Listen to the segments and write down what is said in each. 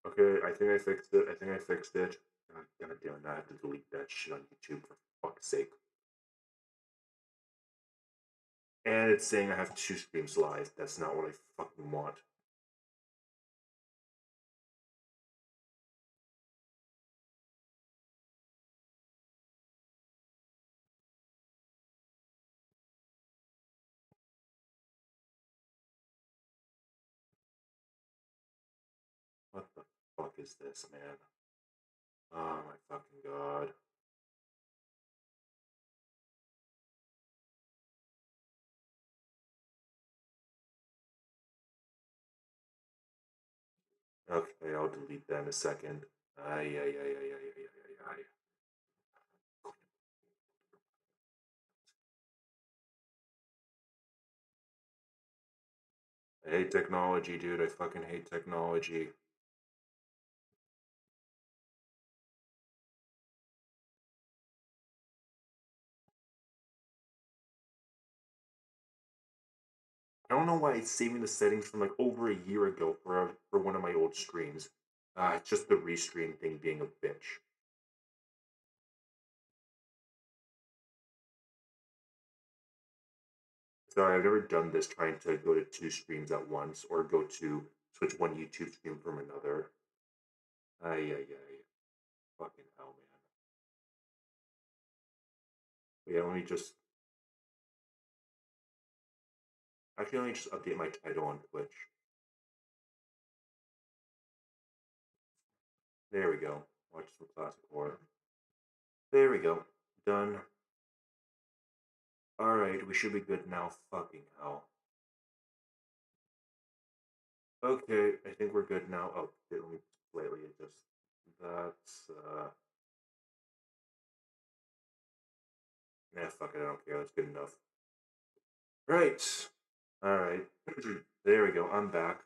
Okay, I think I fixed it. I think I fixed it. God damn it, now I have to delete that shit on YouTube for fuck's sake. And it's saying I have 2 streams live. That's not what I fucking want. What the fuck is this, man? Oh my fucking god. Okay, I'll delete that in a second. Ay, ay, ay, ay, ay, ay, ay, ay. I hate technology, dude. I fucking hate technology. I don't know why it's saving the settings from like over a year ago for one of my old streams. It's just the restream thing being a bitch. Sorry, I've never done this trying to go to 2 streams at once or go to switch one YouTube stream from another. Ay, ay, ay. Fucking hell, man. But yeah, let me just. Actually, let me just update my title on Twitch. There we go. Watch some classic horror. There we go. Done. Alright, we should be good now. Fucking hell. Okay, I think we're good now. Oh, let me slightly adjust. That's, Nah, fuck it, I don't care. That's good enough. Right. Alright. There we go. I'm back.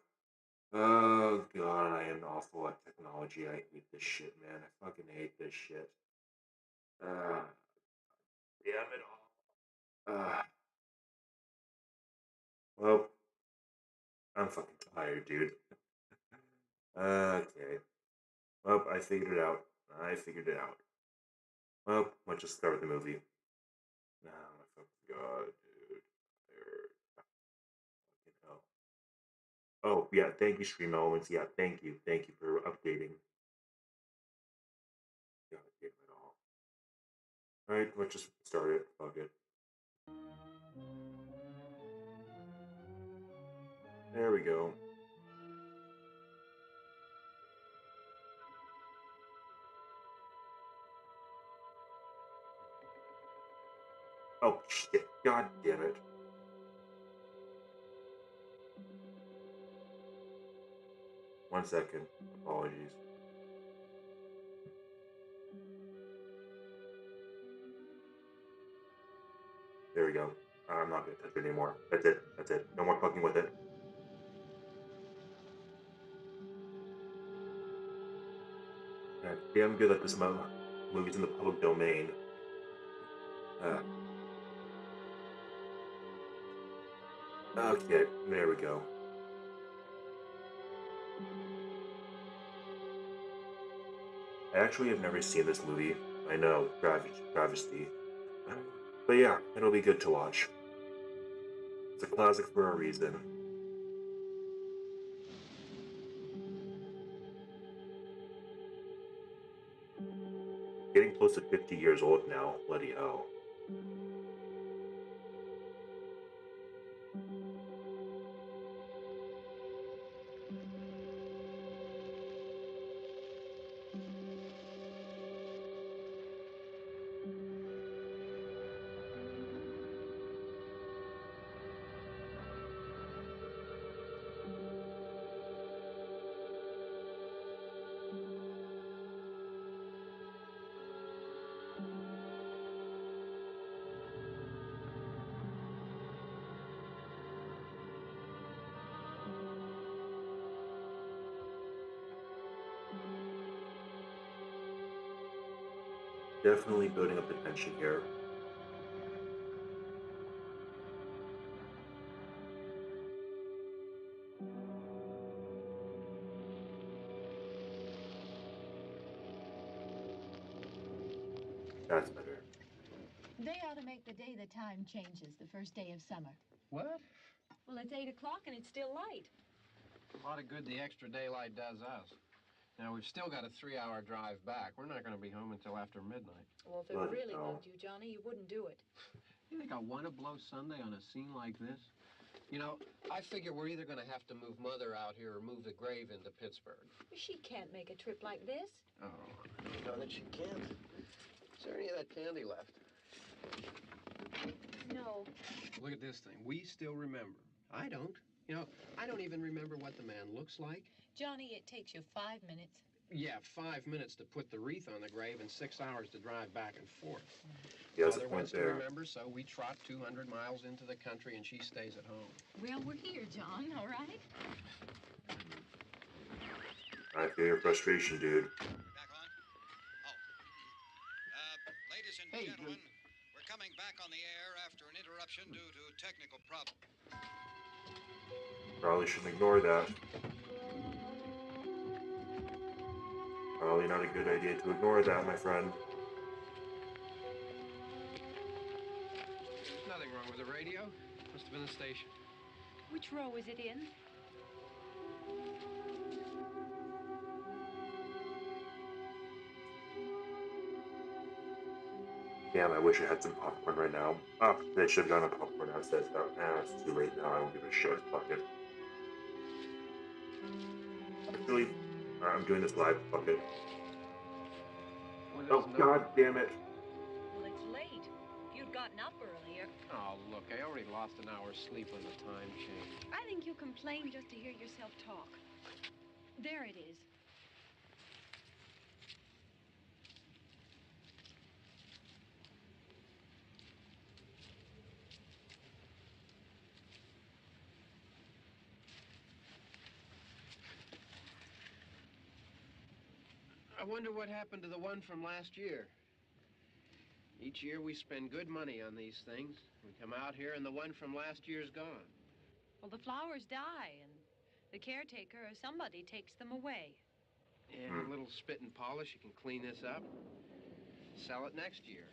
Oh, God, I am awful at technology. I hate this shit, man. I fucking hate this shit. Damn it all. Well, I'm fucking tired, dude. Okay. Well, I figured it out. I figured it out. Well, let's just start with the movie. Oh my fucking god, dude. Tired. Fucking hell. Oh, yeah, thank you, Stream Elements. Yeah, thank you. Thank you for updating. God damn it all. Alright, let's just start it. Fuck it. There we go. Oh, shit. God damn it. One second. Apologies. There we go. I'm not gonna touch it anymore. That's it. That's it. No more fucking with it. Yeah, damn good that this movie's in the public domain. Okay, there we go. I actually have never seen this movie. I know, travesty. But yeah, it'll be good to watch. It's a classic for a reason. Getting close to 50 years old now, bloody hell. Definitely building up the tension here. That's better. They ought to make the day the time changes, the first day of summer. What? Well, it's 8 o'clock and it's still light. A lot of good the extra daylight does us. Now, we've still got a 3-hour drive back. We're not going to be home until after midnight. Well, if it really loved you, Johnny, you wouldn't do it. You think I want to blow Sunday on a scene like this? You know, I figure we're either going to have to move Mother out here or move the grave into Pittsburgh. She can't make a trip like this. Oh, you know that she can't. Is there any of that candy left? No. Look at this thing. We still remember. I don't. You know, I don't even remember what the man looks like. Johnny, it takes you 5 minutes. Yeah, 5 minutes to put the wreath on the grave and 6 hours to drive back and forth. Yeah, that's Mother a point wants to there. remember, so we trot 200 miles into the country and she stays at home. Well, we're here, John, all right? I feel your frustration, dude. Back on? Oh. Ladies and gentlemen, we're coming back on the air after an interruption due to technical problem. Probably shouldn't ignore that. Probably not a good idea to ignore that, my friend. There's nothing wrong with the radio. Must have been the station. Which row is it in? Damn, I wish I had some popcorn right now. Oh, they should have done a popcorn outside. It's too late now. I don't give a shit. Fuck it. Actually, alright, I'm doing this live. Fuck it. Well, Oh, god damn it. Well, it's late. If you'd gotten up earlier. Oh, look, I already lost an hour's sleep on the time change. I think you complain just to hear yourself talk. There it is. I wonder what happened to the one from last year. Each year we spend good money on these things. We come out here and the one from last year's gone. Well, the flowers die, and the caretaker or somebody takes them away. Yeah, a little spit and polish, you can clean this up. Sell it next year.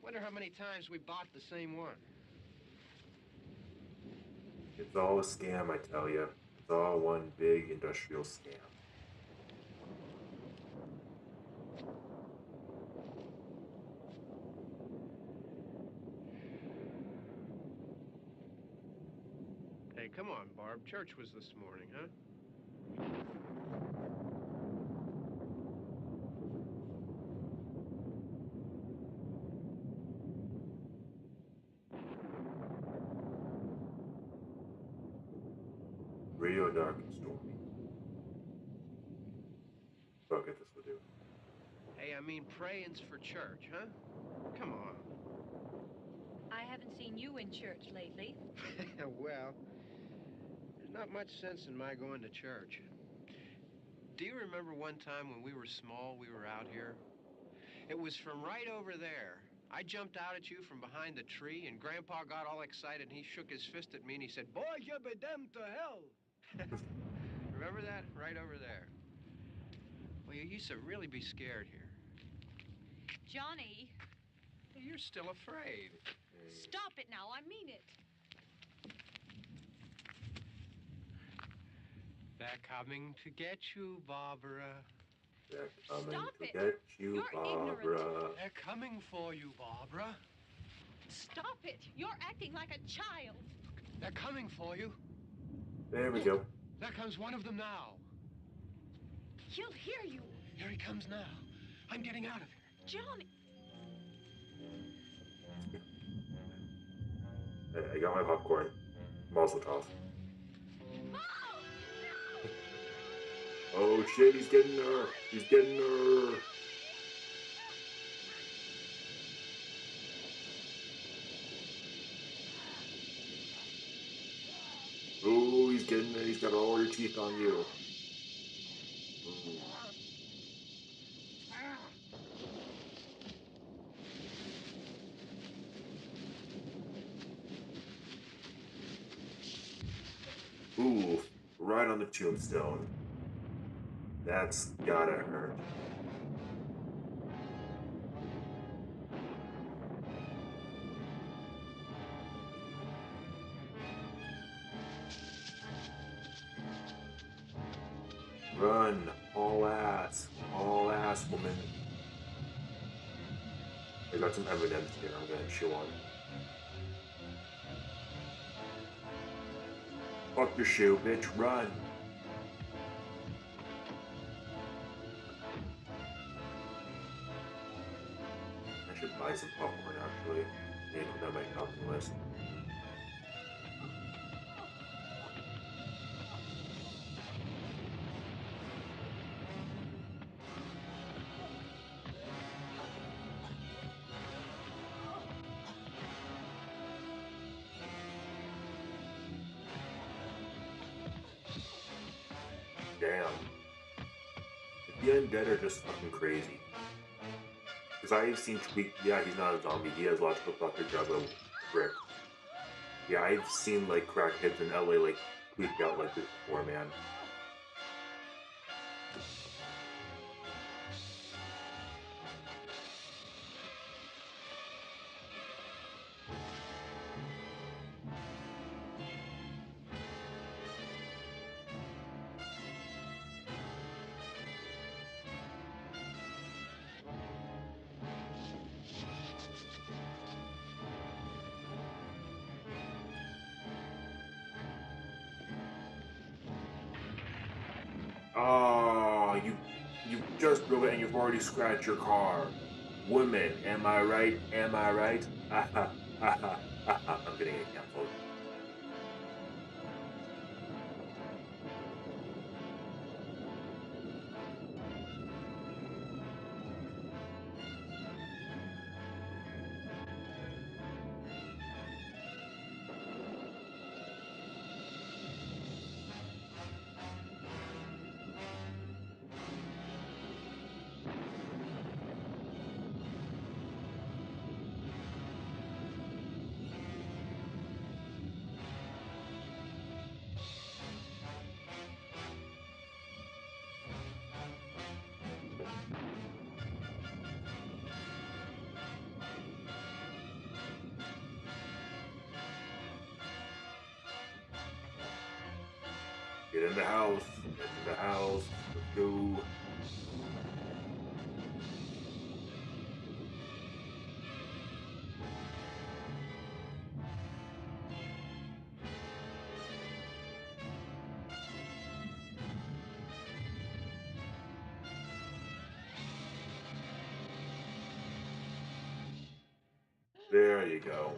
Wonder how many times we bought the same one. It's all a scam, I tell you. It's all one big industrial scam. Hey, come on, Barb. Church was this morning, huh? Radio dark and stormy. Fuck it, this will do. Hey, I mean, praying's for church, huh? Come on. I haven't seen you in church lately. Well, there's not much sense in my going to church. Do you remember one time when we were small, we were out here? It was from right over there. I jumped out at you from behind the tree, and Grandpa got all excited, and he shook his fist at me, and he said, "Boy, you be damned to hell." Remember that? Right over there. Well, you used to really be scared here. Johnny, You're still afraid. stop it now. I mean it. They're coming to get you, Barbara. They're coming Stop to it. get you, You're Barbara. ignorant. They're coming for you, Barbara. Stop it. You're acting like a child. They're coming for you. There we go. There comes one of them now. He'll hear you. Here he comes now. I'm getting out of here. Johnny. I got my popcorn. Mazel tov. Oh shit, he's getting her! He's getting her! Oh, he's getting her. He's got all your teeth on you. Ooh, right on the tombstone. That's gotta hurt. Run. All ass. All ass, woman. I got some M&Ms here I'm gonna chew on. Fuck your shoe, bitch. Run. I should buy some popcorn, actually. Maybe put that on my shopping list. Damn. The undead are just fucking crazy. Because I've seen Tweak, yeah, he's not a zombie, he has lots of Dr. Jabba brick. Yeah, I've seen like crackheads in LA like tweaked out like this before, man. Oh, you just drove it and you've already scratched your car. Women, am I right? Am I right? I'm gonna get canceled. Get in the house. Get in the house. Let's go. There you go.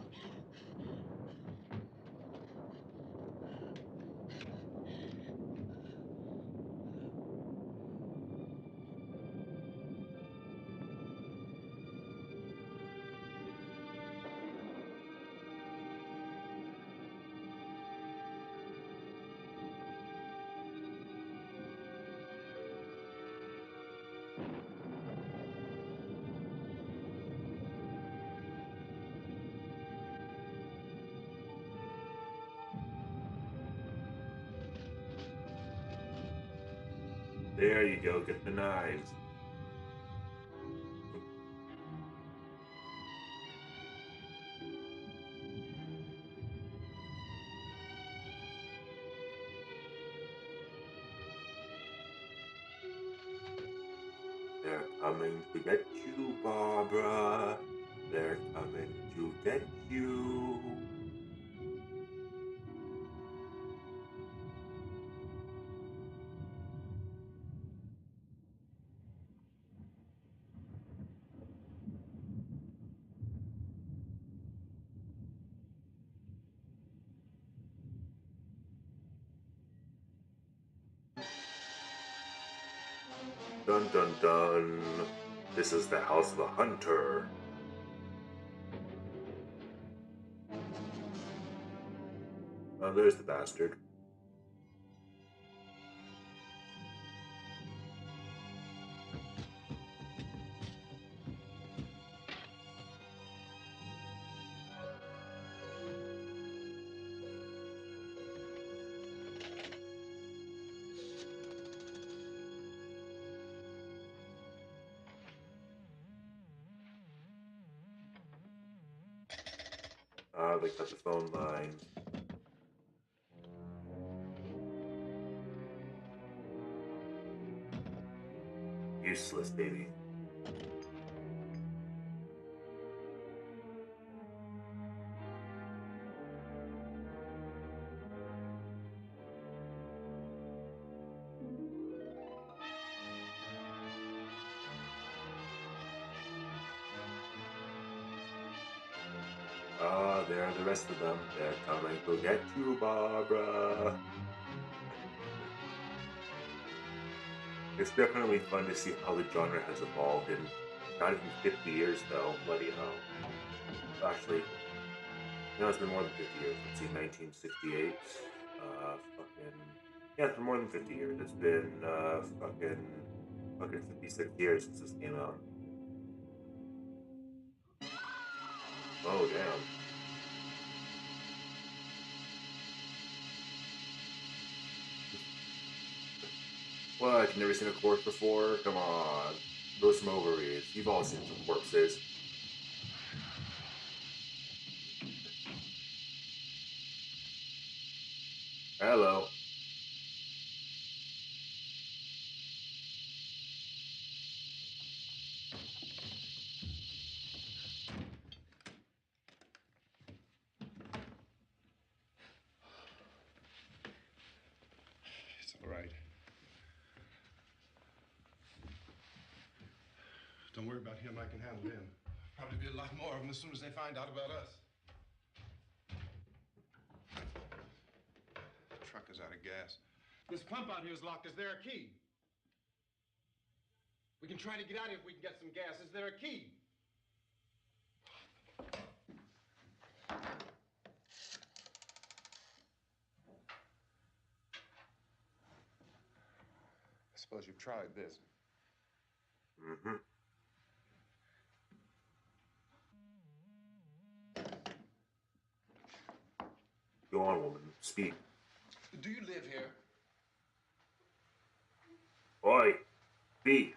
There you go. Get the knives. They're coming to get you, Barbara. They're coming to get you. Dun dun dun. This is the house of a hunter. Oh, there's the bastard. Ah, they cut the phone lines. useless, baby. There are the rest of them. They're coming to get you, Barbara. It's definitely fun to see how the genre has evolved in not even 50 years, though. Bloody hell. Actually, no, it's been more than 50 years. Let's see, 1968. Yeah, it's been more than 50 years. It's been, fucking 56 years since this came out. Oh, damn. What? You never seen a corpse before? Come on. Throw some ovaries. You've all seen some corpses. Hello. It's all right. Don't worry about him. I can handle him. Probably be a lot more of them as soon as they find out about us. The truck is out of gas. This pump out here is locked. Is there a key? We can try to get out here if we can get some gas. Is there a key? I suppose you've tried this. Mm-hmm. Go on, woman. Speak. Do you live here? Oi. B.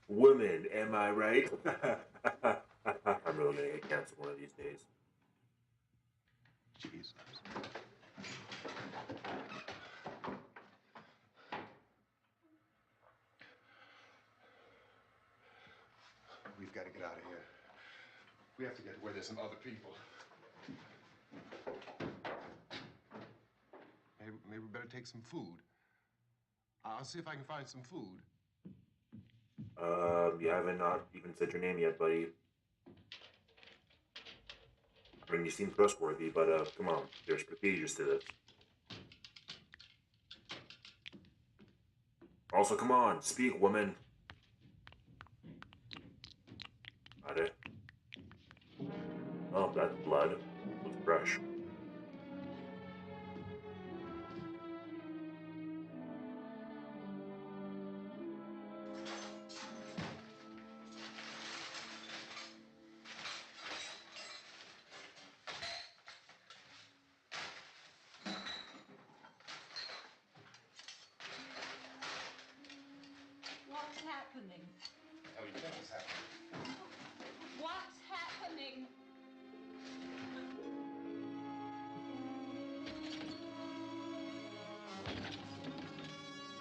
Woman, am I right? I'm really gonna get canceled one of these days. Jesus. We've got to get out of here. We have to get where there's some other people. Maybe we better take some food. I'll see if I can find some food. You haven't not even said your name yet, buddy. I mean, you seem trustworthy, but, come on. There's procedures to this. Also, come on. Speak, woman. Got it. Oh, that's blood. Looks fresh. What's happening? What do you think is happening? What's happening?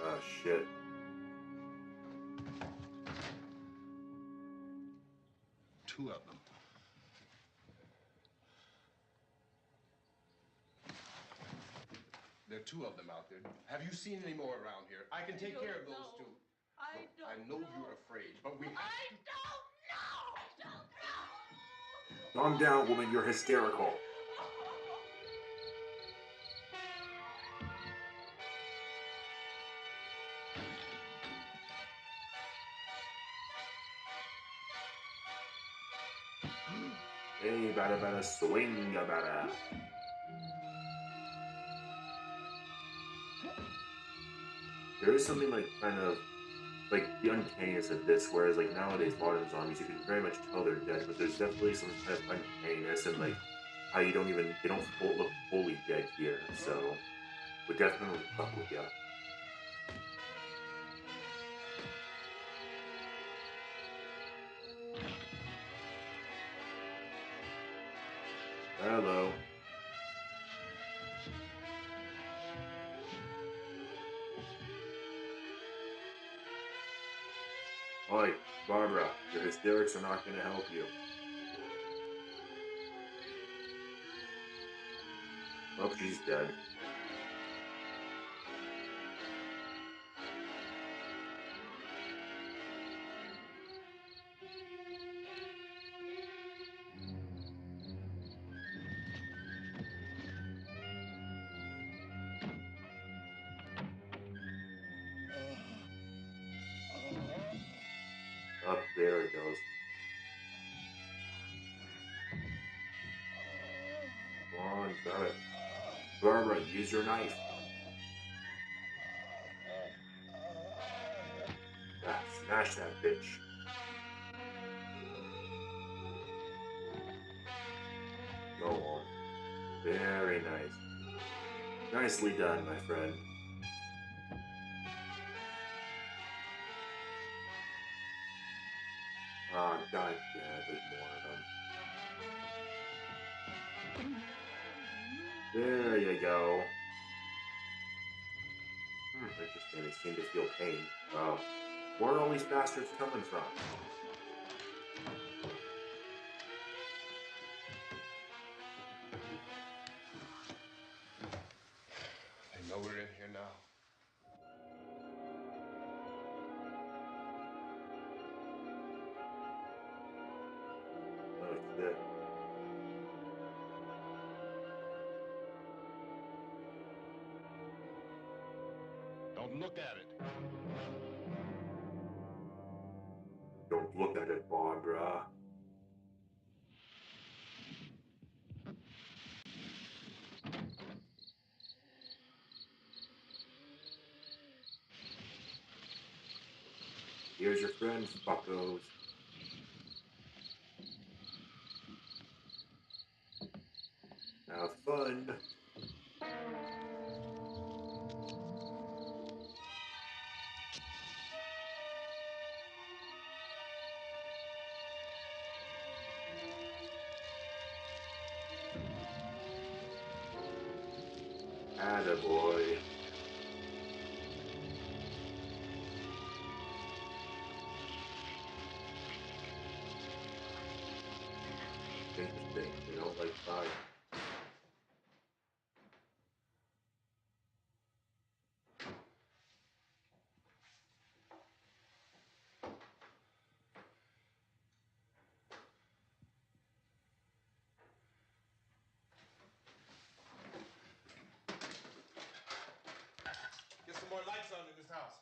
Ah, shit. Two of them. There are two of them out there. Have you seen any more around here? I can take care of those two. Look, I know you're afraid, but we have to. Calm down, woman. You're hysterical. Hey, bada bada swing, bada. There is something like kind of like the uncanniness of this, whereas like nowadays modern zombies you can very much tell they're dead, but there's definitely some kind of uncanniness and like how you don't even they don't look fully dead here. So would definitely fuck with you. Hello. Oi, Barbara, your hysterics are not going to help you. Oh, she's dead. Up there it goes. Come on, grab it. Barbara, use your knife. Ah, smash that bitch. Go on. Very nice. Nicely done, my friend. Oh, god damn, there's more of them. There you go. Interesting, they seem to feel pain. Where are all these bastards coming from? I know we're in here now. Oh, shit. Don't look at it. Don't look at it, Barbara. Here's your friend, fuckos. Have fun. Attaboy. Interesting. They don't like fire. Get some more lights on in this house.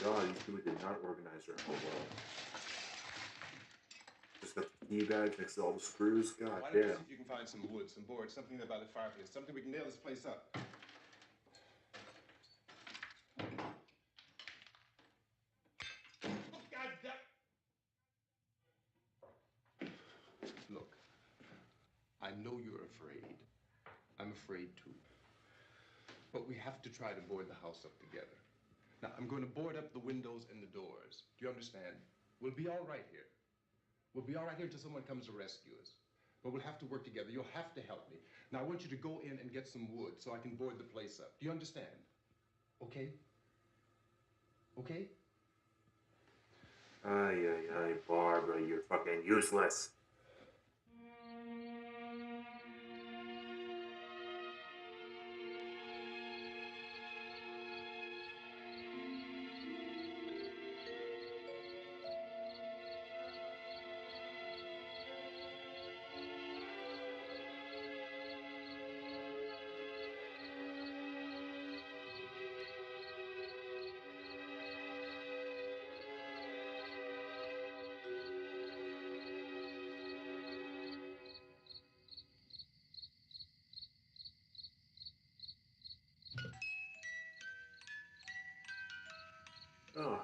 God, these people did not organize their home well. Just got the key bags next to all the screws. God Why don't you damn. see if you can find some wood, some board, something there by the fireplace, something we can nail this place up. God damn. Look, I know you're afraid. I'm afraid too. But we have to try to board the house up together. Now, I'm going to board up the windows and the doors. Do you understand? We'll be all right here. We'll be all right here until someone comes to rescue us. But we'll have to work together. You'll have to help me. Now, I want you to go in and get some wood so I can board the place up. Do you understand? Okay? Okay? Ay, ay, ay, Barbara, you're fucking useless.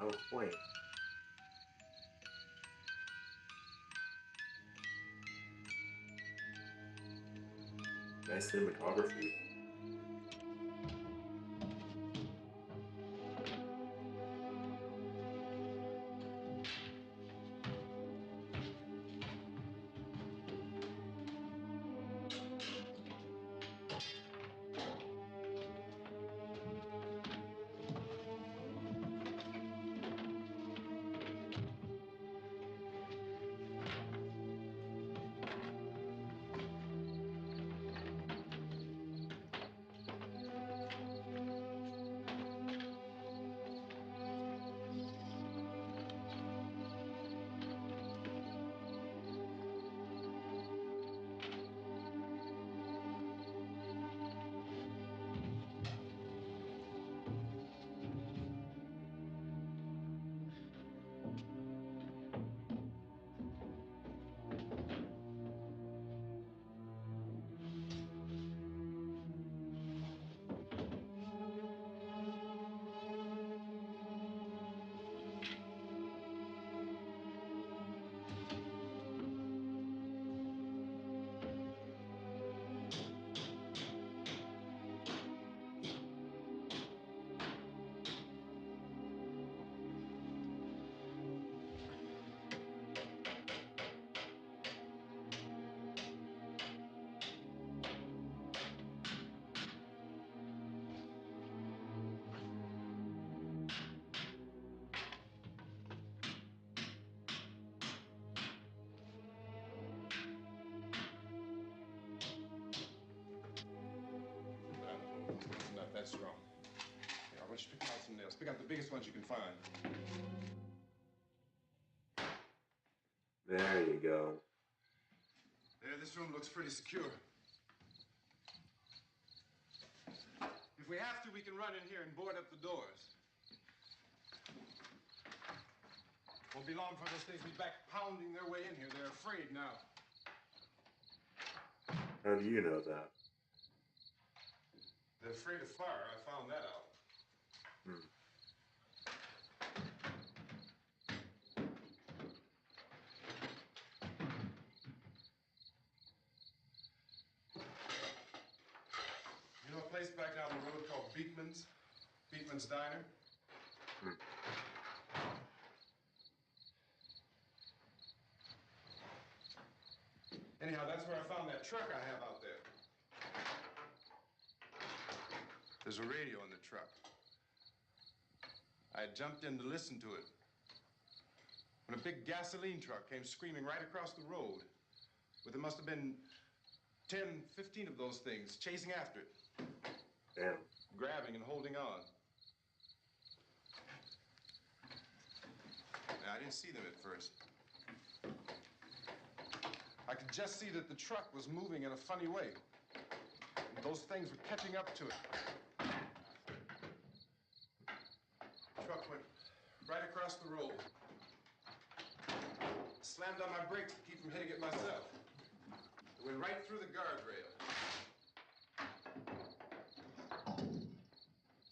Oh, point. Nice cinematography. Not that strong. Here, I want you to pick out some nails. Pick out the biggest ones you can find. There you go. There, this room looks pretty secure. If we have to, we can run in here and board up the doors. Won't be long before those things be back pounding their way in here. They're afraid now. How do you know that? They're afraid of fire. I found that out. Hmm. You know a place back down the road called Beekman's? Beekman's Diner? Hmm. Anyhow, that's where I found that truck I have out there. There's a radio in the truck. I jumped in to listen to it when a big gasoline truck came screaming right across the road. But there must have been 10, 15 of those things chasing after it. Damn. Grabbing and holding on. Now, I didn't see them at first. I could just see that the truck was moving in a funny way. And those things were catching up to it. The truck went right across the road. Slammed on my brakes to keep from hitting it myself. It went right through the guardrail.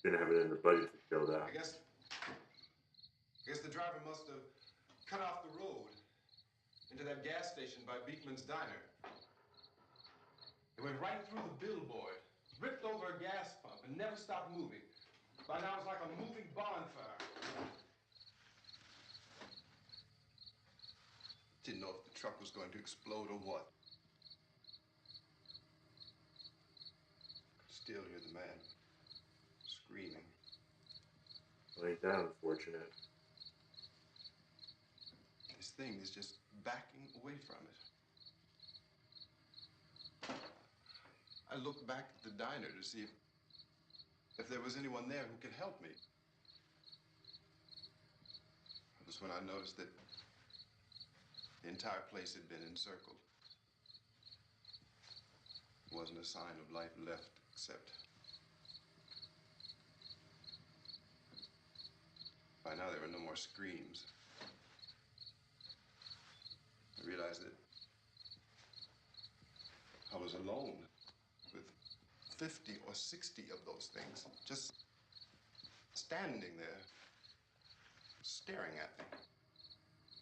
Didn't have it in the budget to show that. I guess the driver must have cut off the road into that gas station by Beekman's Diner. It went right through the billboard, ripped over a gas pump, and never stopped moving. By now, it's like a moving bonfire. Didn't know if the truck was going to explode or what. Could still hear the man screaming. Well, ain't that unfortunate? This thing is just backing away from it. I looked back at the diner to see if there was anyone there who could help me. It was when I noticed that the entire place had been encircled. There wasn't a sign of life left except by now there were no more screams. I realized that I was alone with 50 or 60 of those things just standing there, staring at me.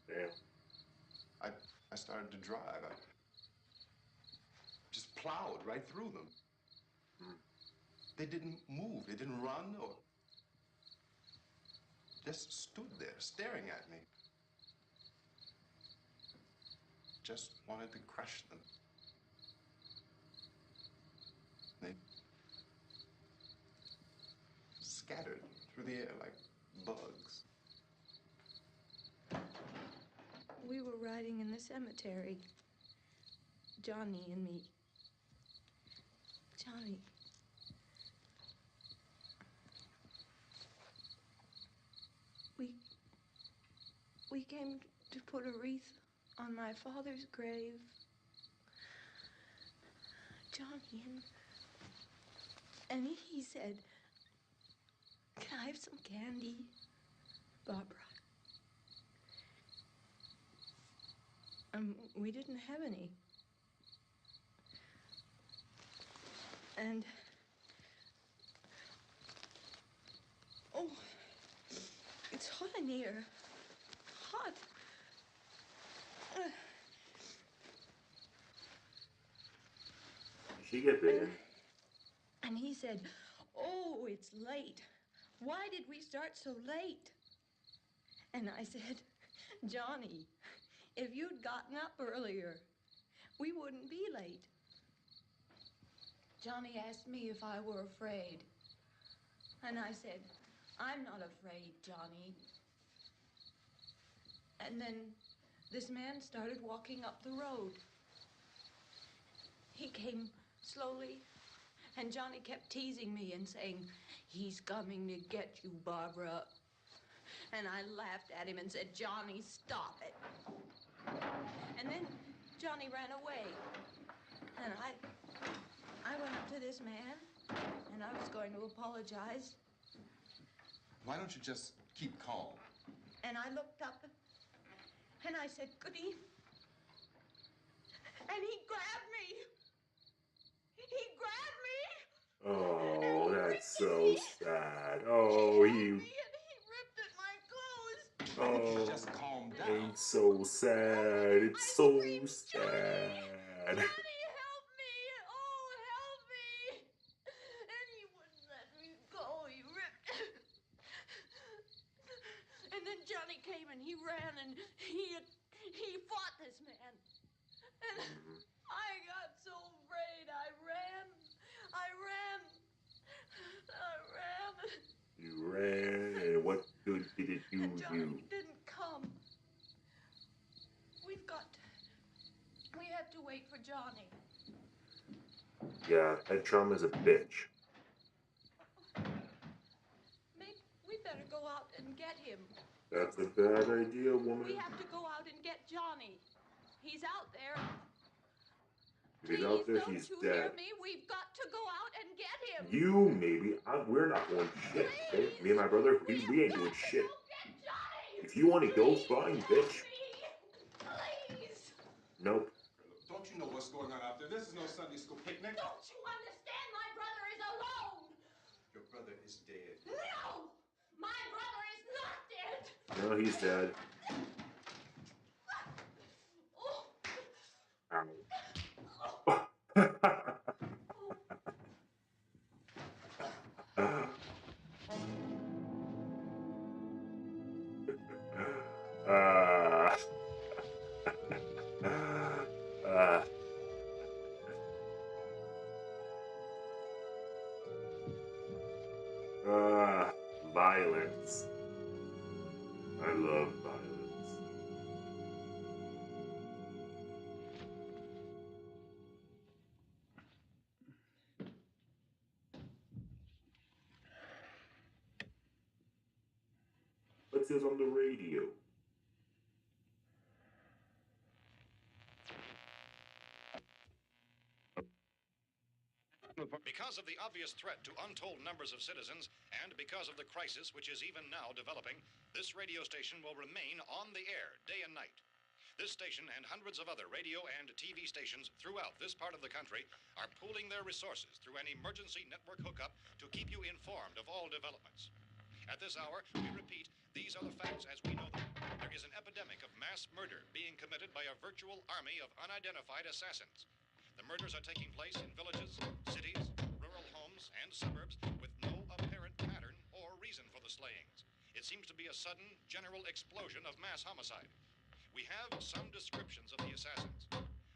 Damn. I started to drive. I just plowed right through them. They didn't move. They didn't run or just stood there staring at me. Just wanted to crush them. They scattered through the air like bugs. We were riding in the cemetery, Johnny and me. Johnny. We came to put a wreath on my father's grave. Johnny, and he said, "Can I have some candy, Barbara?" We didn't have any. And, oh, it's hot in here. Hot. She get bitten. And he said, "Oh, it's late. Why did we start so late?" And I said, "Johnny, if you'd gotten up earlier, we wouldn't be late." Johnny asked me if I were afraid. And I said, "I'm not afraid, Johnny." And then this man started walking up the road. He came slowly, and Johnny kept teasing me and saying, "He's coming to get you, Barbara." And I laughed at him and said, "Johnny, stop it." And then Johnny ran away. And I went up to this man, and I was going to apologize. Why don't you just keep calm? And I looked up, and I said, "Goody." And he grabbed me. He grabbed me. Oh, that's so me. sad. Oh, He he. held me and he ripped at my clothes. Why don't you Oh, just calm down? it's so sad. It's I so screamed, sad. "Johnny, help me! Oh, help me!" And he wouldn't let me go. He ripped. And then Johnny came and he ran and he fought this man. And I got so afraid. I ran. You ran, and what good did it do And Johnny you? didn't come. We have to wait for Johnny. Yeah, that trauma's a bitch. We better go out and get him. That's a bad idea, woman. We have to go out and get Johnny. He's out there. If he's out there, he's Don't you dead. hear me? We've got to go out and get him. You, maybe. We're not going shit, okay? Me and my brother, we ain't doing shit. If you want to go, fine, bitch. Please. Nope. Don't you know what's going on out there? This is no Sunday school picnic. Don't you understand? My brother is alone. Your brother is dead. No! My brother is not dead. No, he's dead. Ow. Violence. I love violence. What's this on the radio? Because of the obvious threat to untold numbers of citizens, and because of the crisis which is even now developing, this radio station will remain on the air day and night. This station and hundreds of other radio and TV stations throughout this part of the country are pooling their resources through an emergency network hookup to keep you informed of all developments. At this hour, we repeat, These are the facts as we know them. There is an epidemic of mass murder being committed by a virtual army of unidentified assassins. The murders are taking place in villages, cities, rural homes, and suburbs with no apparent pattern or reason for the slayings. It seems to be a sudden, general explosion of mass homicide. We have some descriptions of the assassins.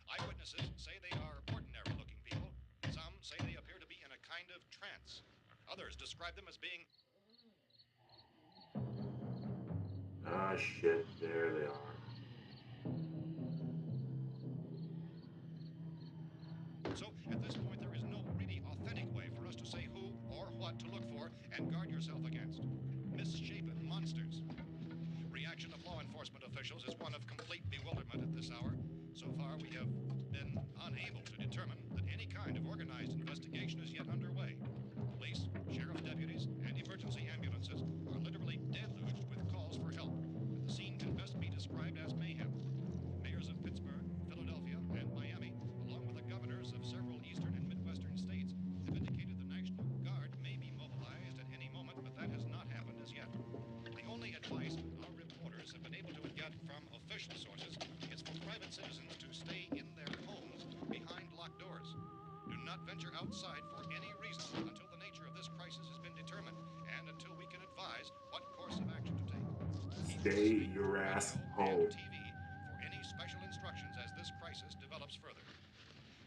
Eyewitnesses say they are ordinary-looking people. Some say they appear to be in a kind of trance. Others describe them as being... Ah, shit, there they are. So, at this point, there is no really authentic way for us to say who or what to look for and guard yourself against. Misshapen monsters. Reaction of law enforcement officials is one of complete bewilderment at this hour. So far, we have been unable to determine that any kind of organized investigation is yet underway. Police, sheriff's deputies, and emergency ambulances are literally deluged with calls for help, and the scene can best be described as mayhem. Mayors of Pittsburgh, Philadelphia, and Miami, along with the governors of several eastern and midwestern states, have indicated the National Guard may be mobilized at any moment, but that has not happened as yet. The only advice our reporters have been able to get from official sources is for private citizens to stay in their homes behind locked doors. Do not venture outside for any reason until the nature of this crisis has been determined and until we can advise what course of action to take. Stay your ass home. And TV for any special instructions as this crisis develops further.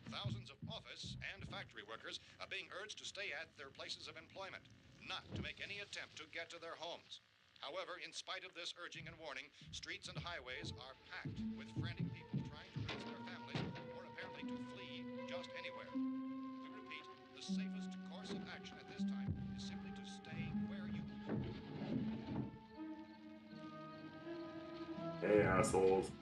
Thousands of office and factory workers are being urged to stay at their places of employment, not to make any attempt to get to their homes. However, in spite of this urging and warning, streets and highways are packed with frantic people trying to raise their families or apparently to flee just anywhere. We repeat, the safest course of action at this time is simply to stay where you are. Hey, assholes.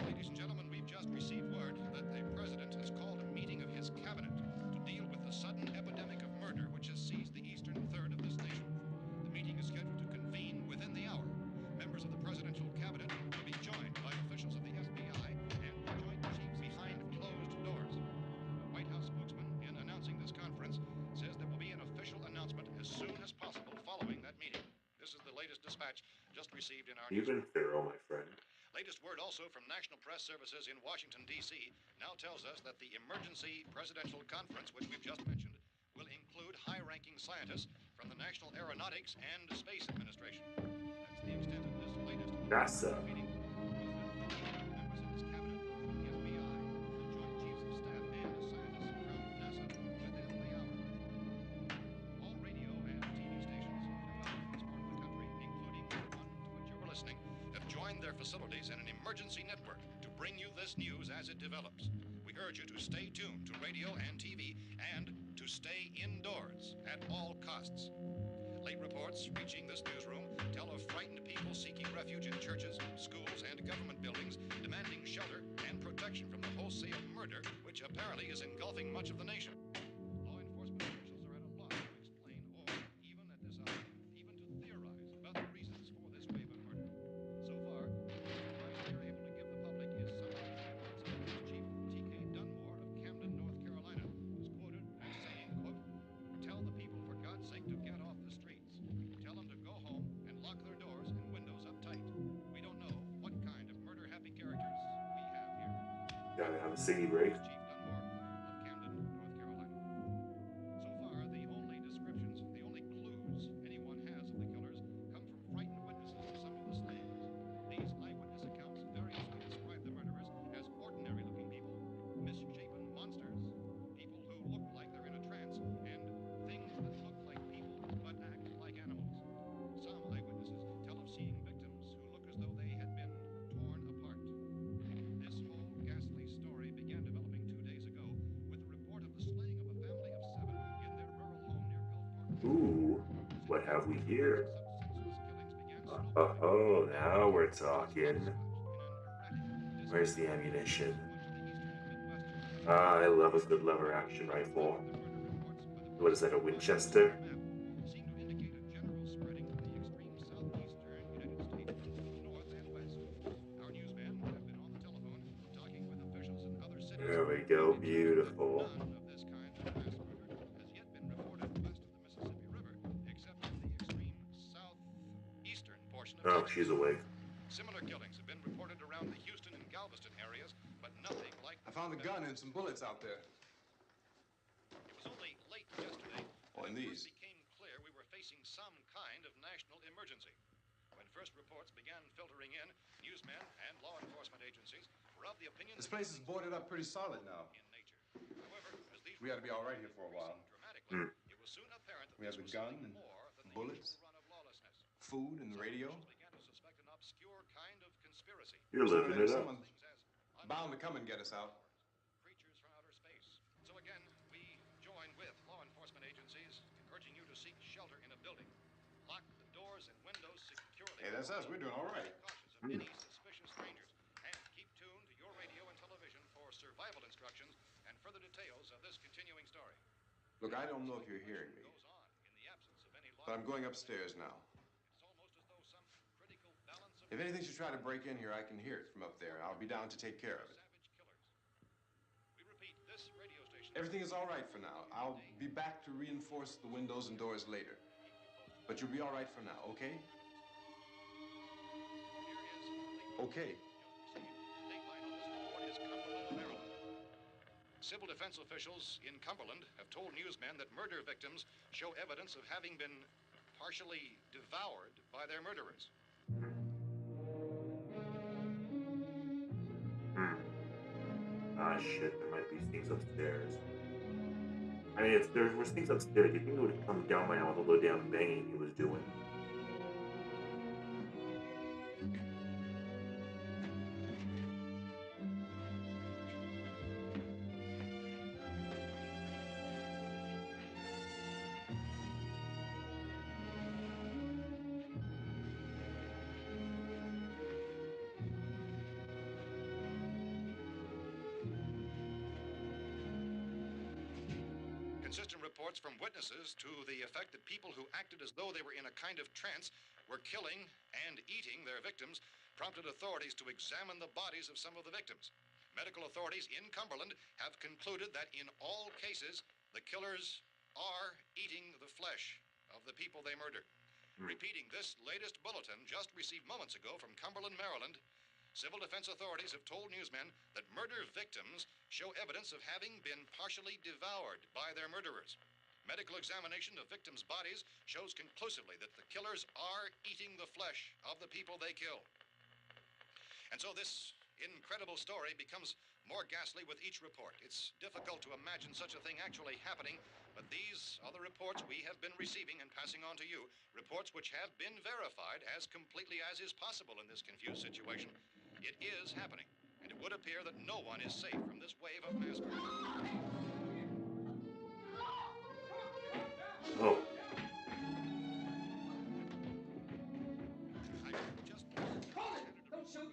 Ladies and gentlemen, we've just received word that the president has called a meeting of his cabinet to deal with the sudden epidemic of murder which has seized the eastern third of this nation. The meeting is scheduled to convene within the hour. Members of the presidential cabinet will be joined by officials of the FBI and joint chiefs behind closed doors. A White House spokesman, in announcing this conference, says there will be an official announcement as soon as possible following that meeting. This is the latest dispatch just received in our You've been newsroom. thorough, my friend. Latest word also from National Press Services in Washington, D.C. now tells us that the emergency presidential conference, which we've just mentioned, will include high-ranking scientists from the National Aeronautics and Space Administration. That's the extent of this latest NASA. meeting. Members of his cabinet, the FBI, the Joint Chiefs of Staff, and scientists from NASA within the hour. All radio and TV stations throughout this part of the country, including the one to which you were listening, have joined their facilities in an emergency network to bring you this news as it develops. We urge you to stay tuned to radio and TV and to stay indoors at all costs. Late reports reaching this newsroom tell of frightened people seeking refuge in churches, schools, and government buildings, demanding shelter and protection from the wholesale murder which apparently is engulfing much of the nation. Law enforcement officials are at a loss to explain or, even at this hour, even to theorize about the reasons for this wave of murder. So far, the best advice we are able to give the public is summarized in the words of Police Chief T.K. Dunmore of Camden, North Carolina, who's quoted as saying, quote, "Tell the people, for God's sake, to get off the streets. Tell them to go home and lock their doors and windows up tight. We don't know what kind of murder-happy characters we have here." Gotta have a city break. Chief Dunmore of Camden, North Carolina. So far, the only descriptions, the only clues anyone has of the killers come from frightened witnesses of some of the slayings. These eyewitness accounts variously describe the murderers as ordinary-looking people, misshapen monsters, people who look like they're in a trance, and things that look like people but act like animals. Some eyewitnesses tell of seeing victims who look as though they had been torn apart. This whole ghastly story began developing 2 days ago with the report of the slaying of a family of 7 in their rural home near Gulfport. Ooh, what have we here? Such senseless killings began snowballing. Oh, now we're talking. Where's the ammunition? Ah, I love a good lever action rifle. What is that, a Winchester? There we go. Beautiful. None of this kind of mass murder has yet been reported west of the Mississippi River, except in the extreme southeastern portion of Oh, Texas. she's awake. Similar killings have been reported around the Houston and Galveston areas, but nothing like I found a gun and some bullets out there. It was only late yesterday Oh, when and it first these. became clear we were facing some kind of national emergency. When first reports began filtering in, newsmen and law enforcement agencies were of the opinion This that place is boarded up pretty solid now. in nature. However, as these We ought to be all right reports here for a while. increasing dramatically, Hmm. it was soon apparent that We have this the was gun something and more than the bullets. usual run of lawlessness. Food and the Some radio. officials began to suspect an obscure kind of conspiracy. You're Sooner or living later, it up. someone's Things as bound to come and get us out. creatures from outer space. So again, we join with law enforcement agencies, urging you to seek shelter in a building. Lock the doors and windows securely. Hey, that's us. We're doing all right. Be cautious of any suspicious strangers. And keep tuned to your radio and television for survival instructions and further details of this continuing story. Look, I don't know if you're hearing me, Goes on in the absence of any law. but I'm going upstairs now. It's almost as though some critical balance of If anything should try to break in here, I can hear it from up there, and I'll be down to take care of it. savage killers. We repeat, this radio station. Everything is all right for now. I'll be back to reinforce the windows and doors later. But you'll be all right for now, okay? Okay. Dateline on this report is Cumberland, Maryland. Civil defense officials in Cumberland have told newsmen that murder victims show evidence of having been partially devoured by their murderers. Ah, shit. There might be things upstairs. I mean, if there was things upstairs, you think it would have come down by now with all the damn banging he was doing. Consistent reports from witnesses to the effect that people who acted as though they were in a kind of trance were killing and eating their victims prompted authorities to examine the bodies of some of the victims. Medical authorities in Cumberland have concluded that in all cases, the killers are eating the flesh of the people they murdered. Repeating this latest bulletin just received moments ago from Cumberland, Maryland, civil defense authorities have told newsmen that murder victims show evidence of having been partially devoured by their murderers. Medical examination of victims' bodies shows conclusively that the killers are eating the flesh of the people they kill. And so this incredible story becomes more ghastly with each report. It's difficult to imagine such a thing actually happening, but these are the reports we have been receiving and passing on to you, reports which have been verified as completely as is possible in this confused situation. It is happening, and it would appear that no one is safe from this wave of mass murder. Oh. Hold it! Don't shoot!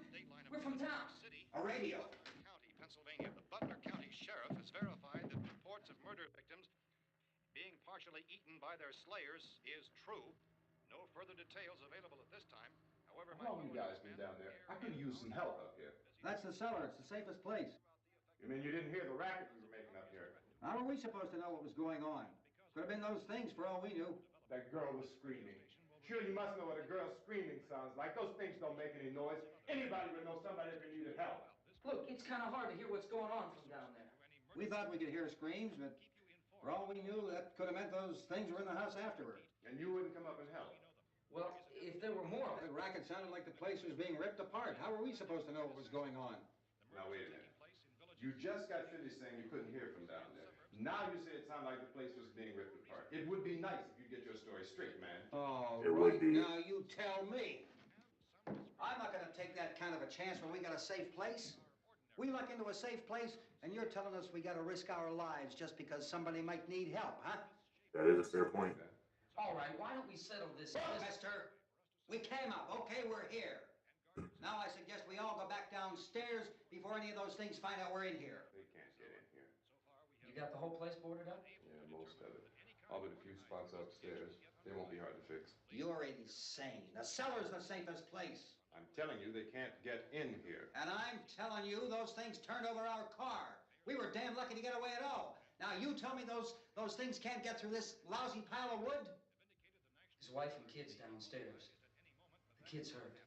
We're from town. A radio. County, Pennsylvania. The Butler County Sheriff has verified that reports of murder victims being partially eaten by their slayers is true. No further details available at this time. However, How long you guys been down there? I could use some help up here. That's the cellar. It's the safest place. You mean you didn't hear the racket we were making up here? How are we supposed to know what was going on? Could have been those things for all we knew. That girl was screaming. Sure, you must know what a girl screaming sounds like. Those things don't make any noise. Anybody would know somebody ever needed help. Look, it's kind of hard to hear what's going on from down there. We thought we could hear screams, but for all we knew, that could have meant those things were in the house afterward. And you wouldn't come up and help. Well, if there were more, The racket sounded like the place was being ripped apart. How were we supposed to know what was going on? Now, wait a minute. You just got finished saying you couldn't hear from down there. Now you say it sounded like the place was being ripped apart. It would be nice if you get your story straight, man. Oh, It would right be. now you tell me. I'm not going to take that kind of a chance when we got a safe place. We luck into a safe place, and you're telling us we got to risk our lives just because somebody might need help, huh? That is a fair point. all right, why don't we settle this? Look, mister, we came up. Okay, we're here. Now I suggest we all go back downstairs before any of those things find out we're in here. They can't get in here. You got the whole place boarded up? Yeah, most of it. All but a few spots upstairs. They won't be hard to fix. You're insane. The cellar's the safest place. I'm telling you, they can't get in here. And I'm telling you, those things turned over our car. We were damn lucky to get away at all. Now, you tell me those things can't get through this lousy pile of wood? His wife and kids downstairs. The kid's hurt.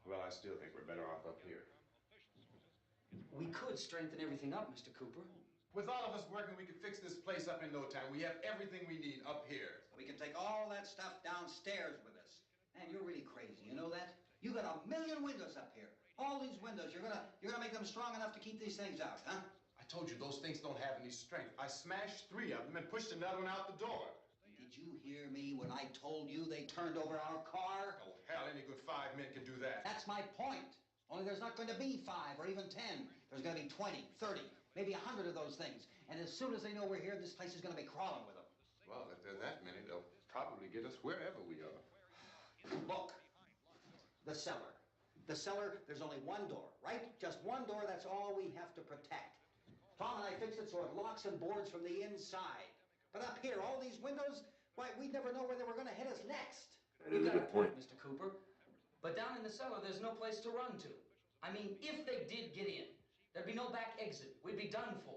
Well, I still think we're better off up here. We could strengthen everything up, Mr. Cooper. With all of us working, we could fix this place up in no time. We have everything we need up here. We can take all that stuff downstairs with us. Man, you're really crazy, you know that? You got 1,000,000 windows up here. All these windows, you're gonna make them strong enough to keep these things out, huh? I told you those things don't have any strength. I smashed 3 of them and pushed another one out the door. Did you hear me when I told you they turned over our car? Oh, hell, any good 5 men can do that. That's my point. Only there's not going to be 5 or even 10. There's going to be 20, 30, maybe 100 of those things. And as soon as they know we're here, this place is going to be crawling with them. Well, if there are that many, they'll probably get us wherever we are. Look, the cellar. The cellar, there's only one door, right? Just one door, that's all we have to protect. Tom and I fixed it so it locks and boards from the inside. But up here, all these windows, why, we'd never know where they were going to hit us next. You got a point, Mr. Cooper. But down in the cellar, there's no place to run to. I mean, if they did get in, there'd be no back exit. We'd be done for.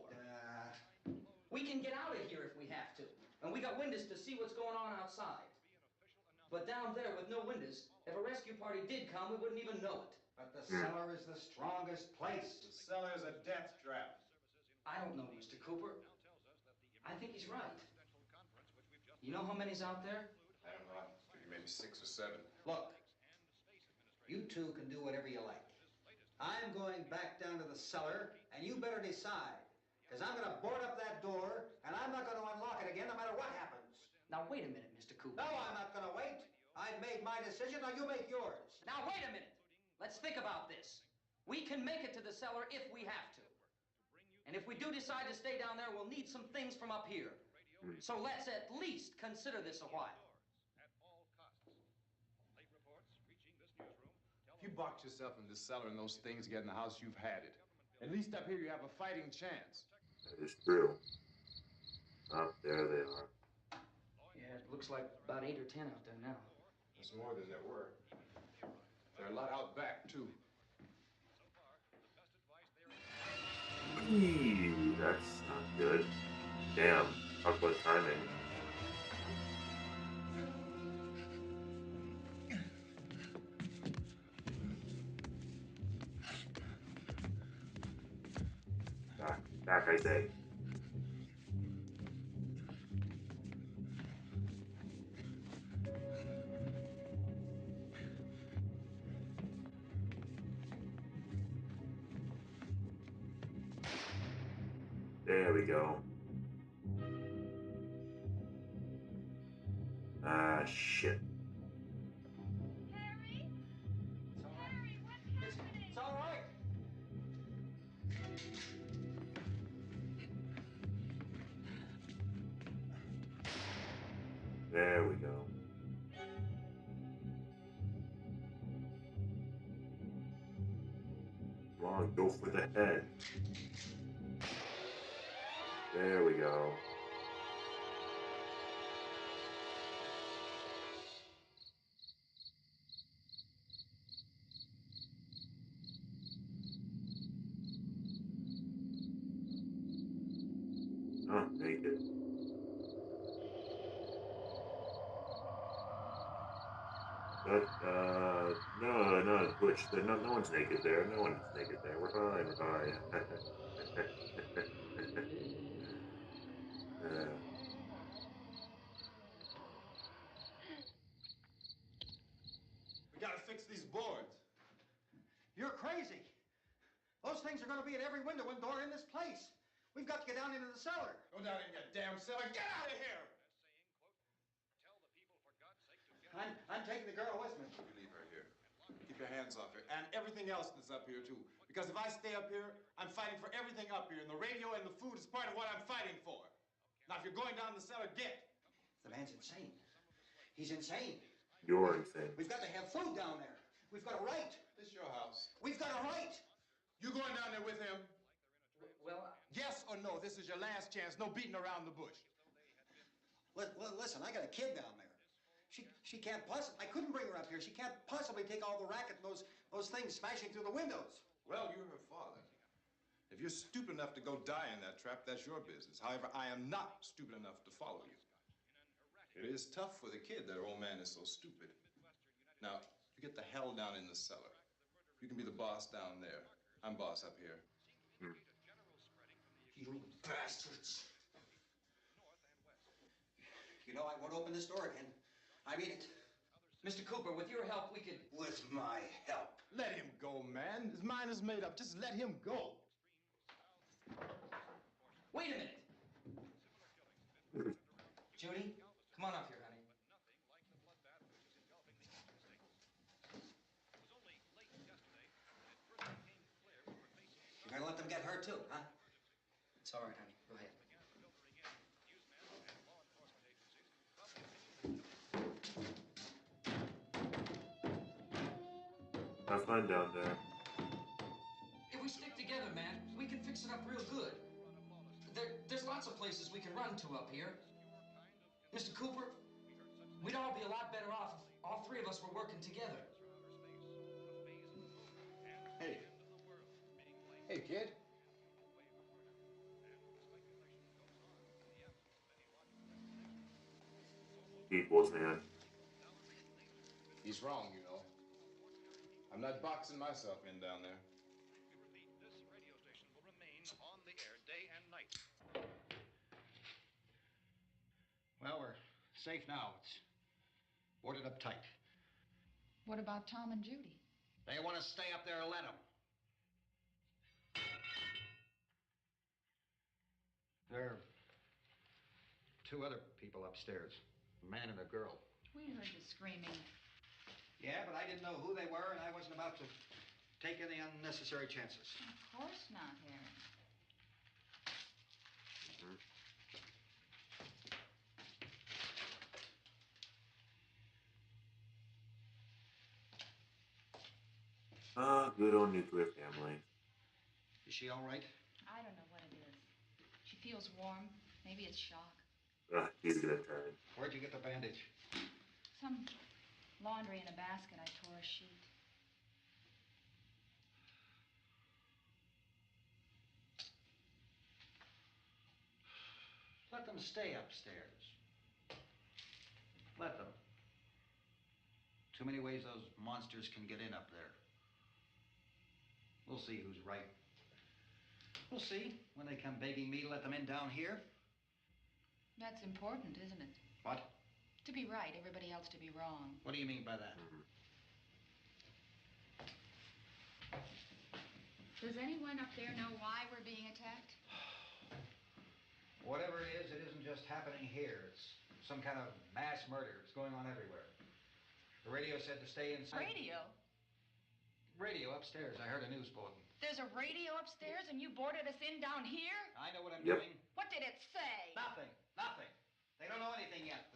We can get out of here if we have to. And we got windows to see what's going on outside. But down there with no windows, if a rescue party did come, we wouldn't even know it. But the cellar is the strongest place. The cellar is a death trap. I don't know, Mr. Cooper. I think he's right. You know how many's out there? I don't know. Maybe 6 or 7. Look, you two can do whatever you like. I'm going back down to the cellar, and you better decide. Because I'm going to board up that door, and I'm not going to unlock it again no matter what happens. Now, wait a minute, Mr. Cooper. No, I'm not going to wait. I've made my decision, now you make yours. Now, wait a minute. Let's think about this. We can make it to the cellar if we have to. And if we do decide to stay down there, we'll need some things from up here. So let's at least consider this a while. If you box yourself in this cellar and those things get in the house, you've had it. At least up here you have a fighting chance. That is true. Oh, there they are. Yeah, it looks like about 8 or 10 out there now. That's more than there were. There are a lot out back, too. Eee, that's not good. Damn. Talk about timing. Back, I say. There we go. Ah, shit. Harry? Harry, what's happening? It's all right. There we go. Come on, go for the head. There we go. Oh, naked. But, no, Butch, no one's naked there. No one's naked there. We're fine, we're fine. We gotta fix these boards. You're crazy. Those things are going to be at every window and door in this place. We've got to get down into the cellar. Go down in your damn cellar. Get out of here! I'm taking the girl with me. You leave her here. Keep your hands off her. And everything else that's up here, too. Because if I stay up here, I'm fighting for everything up here. And the radio and the food is part of what I'm fighting for. Now, if you're going down the cellar, get. The man's insane. He's insane. You're insane. We've got to have food down there. We've got a right. This is your house. We've got a right. You going down there with him? Well, Yes or no? This is your last chance. No beating around the bush. Listen, I got a kid down there. She can't possibly, I couldn't bring her up here. She can't possibly take all the racket and those things smashing through the windows. Well, you're her father. If you're stupid enough to go die in that trap, that's your business. However, I am not stupid enough to follow you. It is tough for the kid that old man is so stupid. Now, you get the hell down in the cellar. You can be the boss down there. I'm boss up here. You bastards. You know, I won't open this door again. I mean it. Mr. Cooper, with your help, we could... With my help. Let him go, man. His mind is made up. Just let him go. Wait a minute. Judy, come on up here, honey. You're gonna let them get hurt too, huh? It's all right, honey. Go ahead. Have fun down there. If we stick together, man, we can fix it up real good. There's lots of places we can run to up here. Mr. Cooper, we'd all be a lot better off if all three of us were working together. Hey. Hey, kid. People's man. He's wrong, you know. I'm not boxing myself in down there. This radio station will remain on the air day and night. Well, we're safe now. It's boarded up tight. What about Tom and Judy? They want to stay up there, let them. There are two other people upstairs, a man and a girl. We heard the screaming. Yeah, but I didn't know who they were, and I wasn't about to take any unnecessary chances. Of course not, Harry. Ah, good old nuclear family. Is she all right? I don't know what it is. She feels warm. Maybe it's shock. Ah, he's gonna turn. Where'd you get the bandage? Some laundry in a basket. I tore a sheet. Let them stay upstairs. Let them. Too many ways those monsters can get in up there. We'll see who's right. We'll see when they come begging me to let them in down here. That's important, isn't it? What? To be right, everybody else to be wrong. What do you mean by that? Does anyone up there know why we're being attacked? Whatever it isn't just happening here. It's some kind of mass murder. It's going on everywhere. The radio said to stay inside. Radio? Radio upstairs. I heard a news bulletin. There's a radio upstairs and you boarded us in down here? I know what I'm Yep. doing. What did it say? Nothing. Nothing. They don't know anything yet.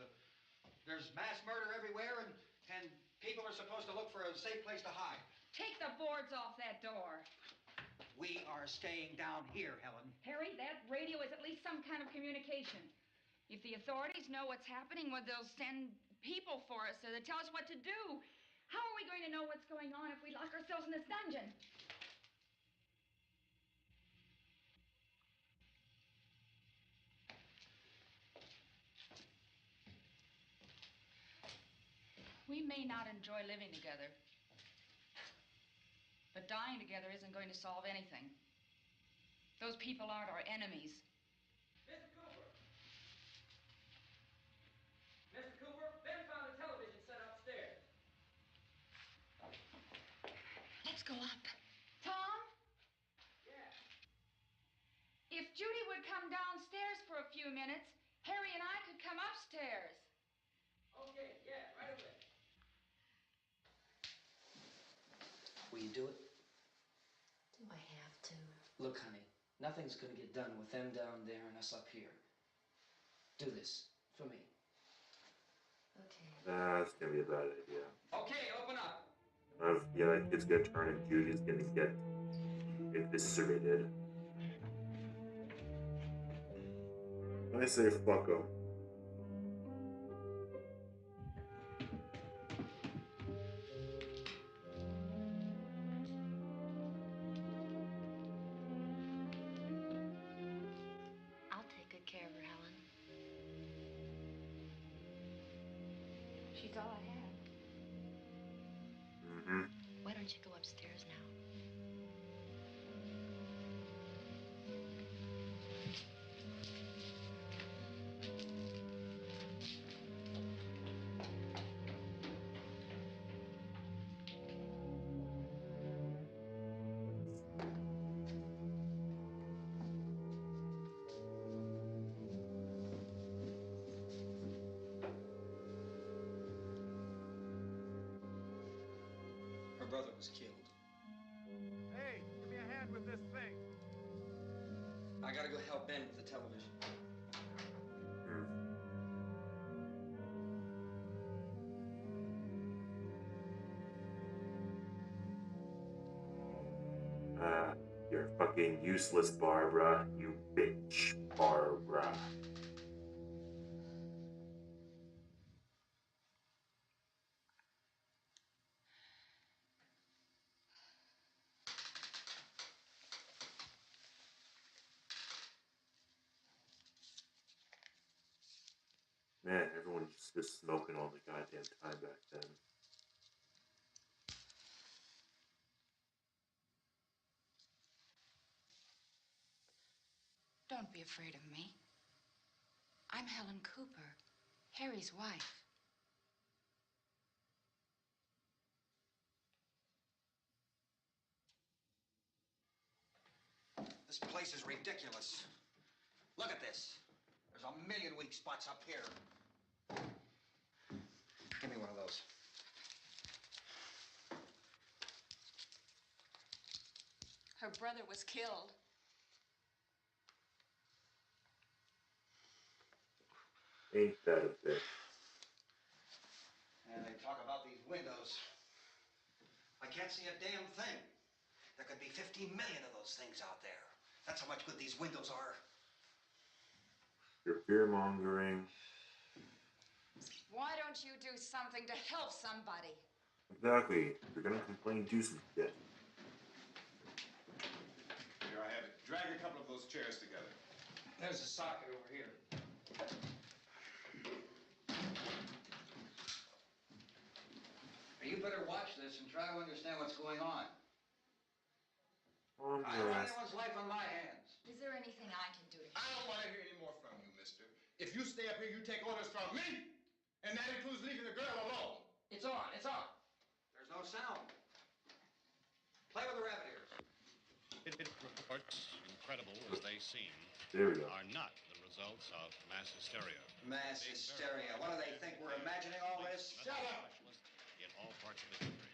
There's mass murder everywhere, and people are supposed to look for a safe place to hide. Take the boards off that door. We are staying down here, Helen. Harry, that radio is at least some kind of communication. If the authorities know what's happening, well, they'll send people for us to tell us what to do. How are we going to know what's going on if we lock ourselves in this dungeon? We may not enjoy living together, but dying together isn't going to solve anything. Those people aren't our enemies. Mr. Cooper! Mr. Cooper, Ben found a television set upstairs. Let's go up. Tom? Yeah. If Judy would come downstairs for a few minutes, Harry and I could come upstairs. Okay, yeah, right away. Will you do it? Do I have to? Look, honey, nothing's gonna get done with them down there and us up here. Do this for me. Okay. That's gonna be a bad idea. Okay, open up. Yeah, that kid's gonna turn and Judy's gonna get eviscerated. I say fuck 'em. She's all I have. Mm-hmm. Why don't you go upstairs now? Her brother was killed. Hey, give me a hand with this thing. I gotta go help Ben with the television. You're fucking useless, Barbara. You bitch, Barbara. Man, everyone just smoking all the goddamn time back then. Don't be afraid of me. I'm Helen Cooper, Harry's wife. This place is ridiculous. Look at this. There's a million weak spots up here. Give me one of those. Her brother was killed. Ain't that a bitch? And they talk about these windows. I can't see a damn thing. There could be 15 million of those things out there. That's how much good these windows are. You're fear-mongering. Why don't you do something to help somebody? Exactly. If you're gonna complain, do some shit. Here I have it. Drag a couple of those chairs together. There's a socket over here. You better watch this and try to understand what's going on. I don't want anyone's life on my hands. Is there anything I can do to I don't want to hear any more from you, mister. If you stay up here, you take orders from me. And that includes leaving the girl alone. It's on, it's on. There's no sound. Play with the rabbit ears. Reports, incredible as they seem, There we go. are not the results of mass hysteria. Mass hysteria. What do they think? We're imagining all this? Shut up! In all parts of the country.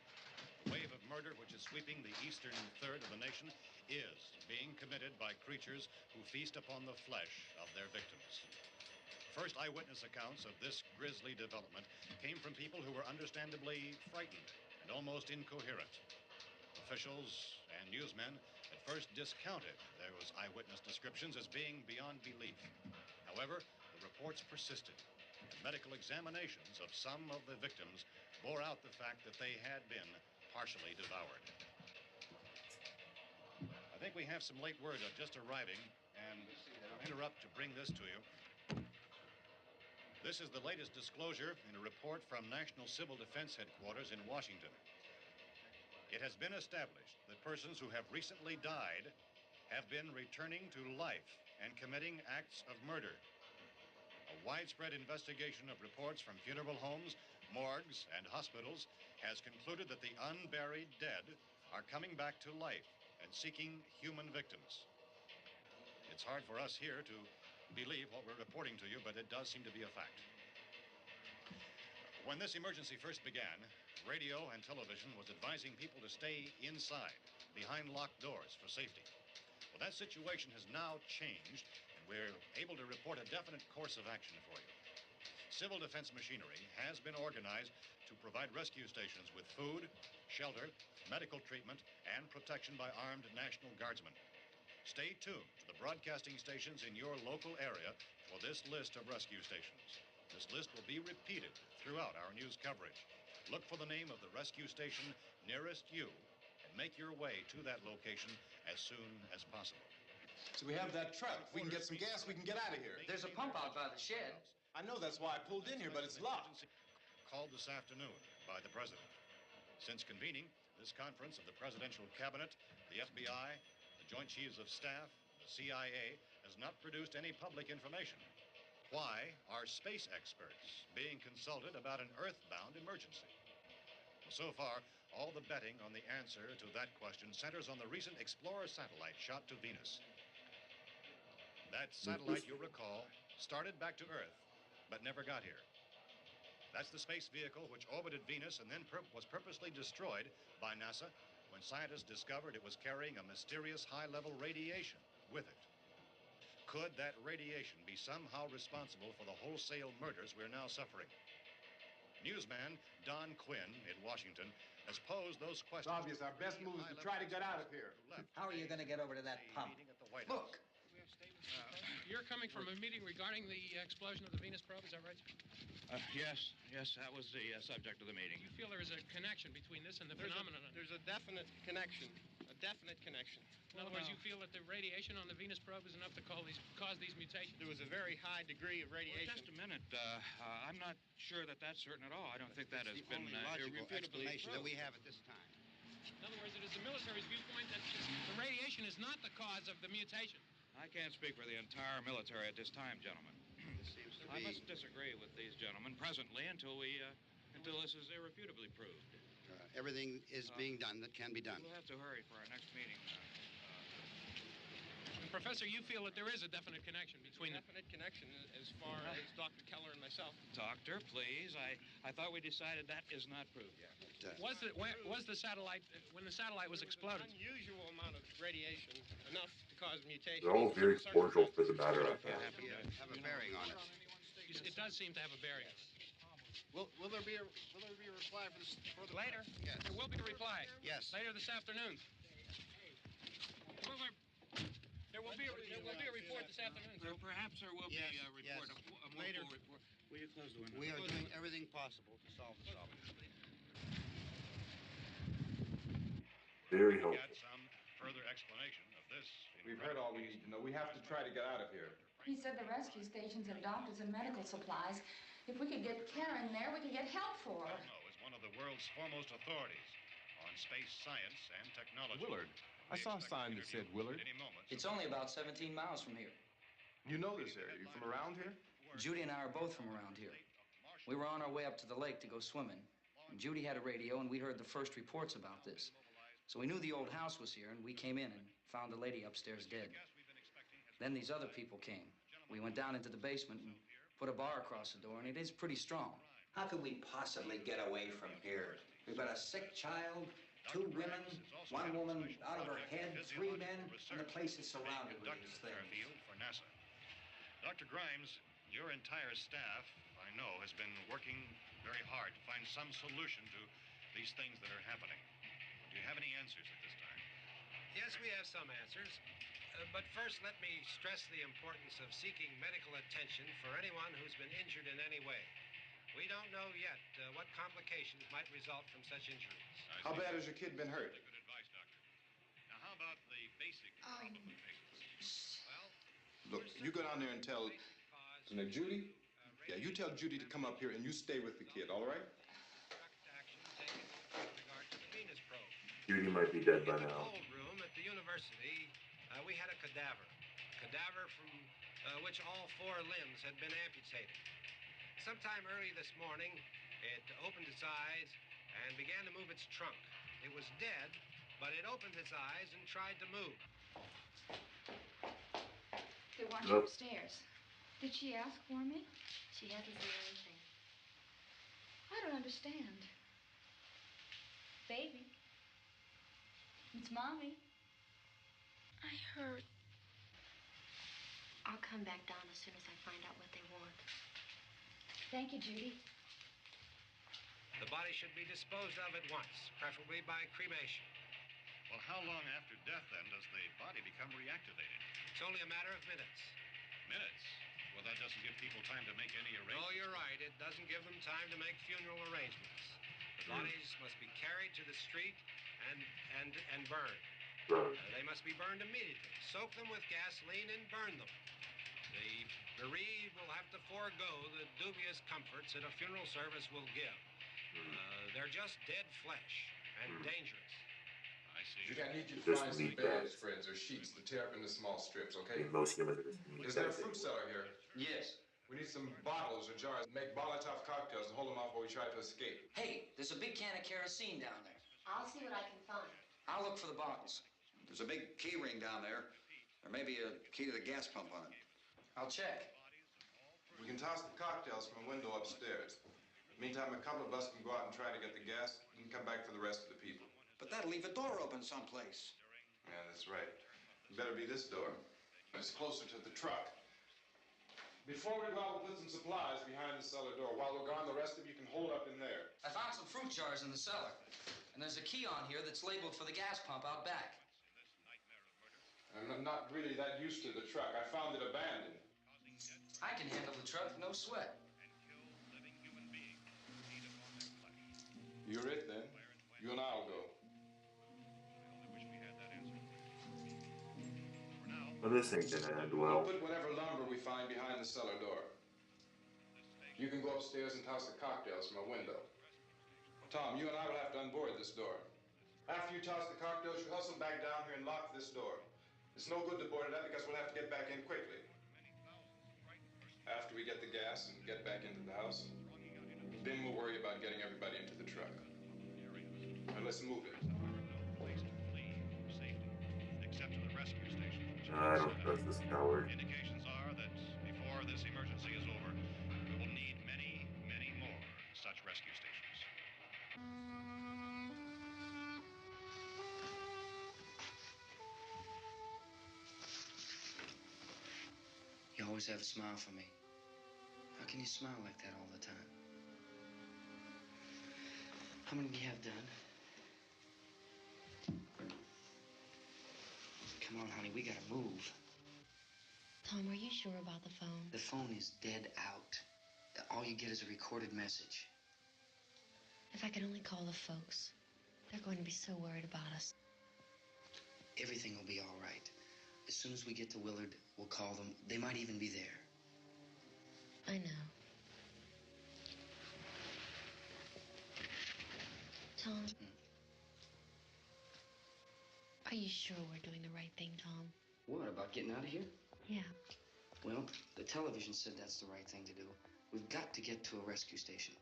The wave of murder which is sweeping the eastern third of the nation is being committed by creatures who feast upon the flesh of their victims. First eyewitness accounts of this grisly development came from people who were understandably frightened and almost incoherent. Officials and newsmen at first discounted those eyewitness descriptions as being beyond belief. However, the reports persisted. And medical examinations of some of the victims bore out the fact that they had been partially devoured. I think we have some late word just arriving, and I'll interrupt to bring this to you. This is the latest disclosure in a report from National Civil Defense Headquarters in Washington. It has been established that persons who have recently died have been returning to life and committing acts of murder. A widespread investigation of reports from funeral homes, morgues, and hospitals has concluded that the unburied dead are coming back to life and seeking human victims. It's hard for us here to believe what we're reporting to you, but it does seem to be a fact. When this emergency first began, radio and television was advising people to stay inside, behind locked doors for safety. Well, that situation has now changed, and we're able to report a definite course of action for you. Civil defense machinery has been organized to provide rescue stations with food, shelter, medical treatment, and protection by armed National Guardsmen. Stay tuned to the broadcasting stations in your local area for this list of rescue stations. This list will be repeated throughout our news coverage. Look for the name of the rescue station nearest you and make your way to that location as soon as possible. So we have that truck. If we can get some gas, we can get out of here. There's a pump out by the shed. I know, that's why I pulled in here, but it's locked. called this afternoon by the President. Since convening this conference of the Presidential Cabinet, the FBI, the Joint Chiefs of Staff, the CIA, has not produced any public information. Why are space experts being consulted about an Earthbound emergency? So far, all the betting on the answer to that question centers on the recent Explorer satellite shot to Venus. That satellite, you'll recall, started back to Earth, but never got here. That's the space vehicle which orbited Venus and then was purposely destroyed by NASA when scientists discovered it was carrying a mysterious high-level radiation with it. Could that radiation be somehow responsible for the wholesale murders we're now suffering? Newsman Don Quinn in Washington has posed those questions. It's obvious our best move is to try to get out of here. How are you going to get over to that pump? Look! You're coming from a meeting regarding the explosion of the Venus probe, is that right? Yes, that was the subject of the meeting. Do you feel there is a connection between this and the phenomenon? There's a definite connection. In other words, you feel that the radiation on the Venus probe is enough to cause these mutations? There was a very high degree of radiation. Well, just a minute. I'm not sure that that's certain at all. I don't think that has been logical irrefutably explanation that proved. we have at this time. In other words, it is the military's viewpoint that the radiation is not the cause of the mutation. I can't speak for the entire military at this time, gentlemen. This seems to I be... must disagree with these gentlemen presently until this is irrefutably proved. everything is being done that can be done. We'll have to hurry for our next meeting. Professor, you feel that there is a definite connection between them? Definite connection as far as Dr. Keller and myself. Doctor, please. I thought we decided that is not proved yet. Was the satellite, when the satellite was exploded? An unusual amount of radiation, enough to cause mutation. They're all very cordial for the matter of that. Have a bearing on it. It does seem to have a bearing on it. Will there be a reply for the later? Yes. There will be a reply. Yes. Later this afternoon. There will be a report this afternoon. Perhaps there will be a report. Yes. A Later. full report. Will you close the window? We are doing everything possible to solve the problem. Very helpful. Got some further explanation of this. We've heard all we need to know. We have to try to get out of here. He said the rescue stations have doctors and medical supplies. If we could get Karen there, we could get help for her. Cosmo is one of the world's foremost authorities on space science and technology. Willard. I saw a sign that said Willard. It's only about 17 miles from here. You know this area. You from around here? Judy and I are both from around here. We were on our way up to the lake to go swimming. And Judy had a radio, and we heard the first reports about this. So we knew the old house was here, and we came in and found the lady upstairs dead. Then these other people came. We went down into the basement and put a bar across the door, and it is pretty strong. How could we possibly get away from here? We've got a sick child, 2 women, 1 woman out of her head, 3 men, and the place is surrounded with these things. For NASA. Dr. Grimes, your entire staff, I know, has been working very hard to find some solution to these things that are happening. Do you have any answers at this time? Yes, we have some answers. But first, let me stress the importance of seeking medical attention for anyone who's been injured in any way. We don't know yet what complications might result from such injuries. How bad has your kid been hurt? Good advice, Doctor. Now, how about the basic problem of patients? Look, you go down there and tell... Now, Judy? Yeah, you tell Judy to come up here and you stay with the kid, all right? Judy might be dead by In the now. cold room at the university, we had a cadaver from which all 4 limbs had been amputated. Sometime early this morning, it opened its eyes and began to move its trunk. It was dead, but it opened its eyes and tried to move. They want you upstairs. Did she ask for me? She hasn't said anything. I don't understand. Baby. It's Mommy. I heard. I'll come back down as soon as I find out what they want. Thank you, Judy. The body should be disposed of at once, preferably by cremation. Well, how long after death, then, does the body become reactivated? It's only a matter of minutes. Minutes? Well, that doesn't give people time to make any arrangements. Oh, you're right. It doesn't give them time to make funeral arrangements. The bodies must be carried to the street and burned. They must be burned immediately. Soak them with gasoline and burn them. The Bereaved will have to forego the dubious comforts that a funeral service will give. They're just dead flesh and dangerous. I see. I need you to Just find some meat bedspreads or sheets to tear up into small strips, okay? Most humans are just meat Is there a bags fruit anyway. cellar here? Yes. We need some bottles or jars to make Molotov cocktails and hold them off while we try to escape. Hey, there's a big can of kerosene down there. I'll see what I can find. I'll look for the bottles. There's a big key ring down there. There may be a key to the gas pump on it. I'll check. We can toss the cocktails from a window upstairs. Meantime, a couple of us can go out and try to get the gas and come back for the rest of the people. But that'll leave a door open someplace. Yeah, that's right. It better be this door. It's closer to the truck. Before we go out, we'll put some supplies behind the cellar door. While we're gone, the rest of you can hold up in there. I found some fruit jars in the cellar. And there's a key on here that's labeled for the gas pump out back. I'm not really that used to the truck. I found it abandoned. I can handle the truck, no sweat. You're it, then. You and I'll go. Well, this ain't gonna end well. We'll put whatever lumber we find behind the cellar door. You can go upstairs and toss the cocktails from a window. Tom, you and I will have to unboard this door. After you toss the cocktails, you hustle back down here and lock this door. It's no good to board it up because we'll have to get back in quickly. After we get the gas and get back into the house, then we'll worry about getting everybody into the truck. Now let's move it. Except to the rescue station. I don't trust this coward. Indications are that before this emergency is over, we will need many, many more such rescue stations. You always have a smile for me. How can you smile like that all the time? How many do you have done? Come on, honey, we gotta move. Tom, are you sure about the phone? The phone is dead out. All you get is a recorded message. If I could only call the folks. They're going to be so worried about us. Everything will be all right. As soon as we get to Willard, we'll call them. They might even be there. I know. Tom? Are you sure we're doing the right thing, Tom? What, about getting out of here? Yeah. Well, the television said that's the right thing to do. We've got to get to a rescue station.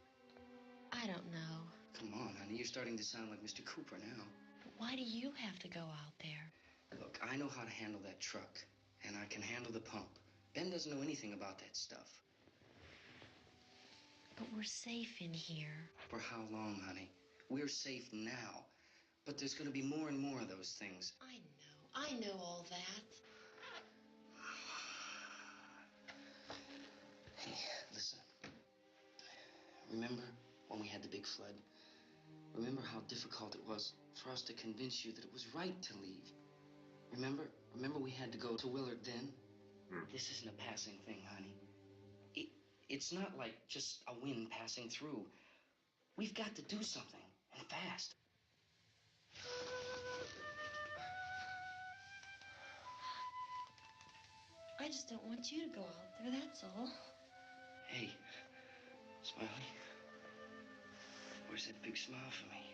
I don't know. Come on, honey, you're starting to sound like Mr. Cooper now. But why do you have to go out there? Look, I know how to handle that truck, and I can handle the pump. Ben doesn't know anything about that stuff. But we're safe in here. For how long, honey? We're safe now. But there's going to be more and more of those things. I know all that. Hey, listen. Remember when we had the big flood? Remember how difficult it was for us to convince you that it was right to leave? Remember we had to go to Willard then? This isn't a passing thing, honey. It's not like just a wind passing through. We've got to do something, and fast. I just don't want you to go out there, that's all. Hey, Smiley. Where's that big smile for me?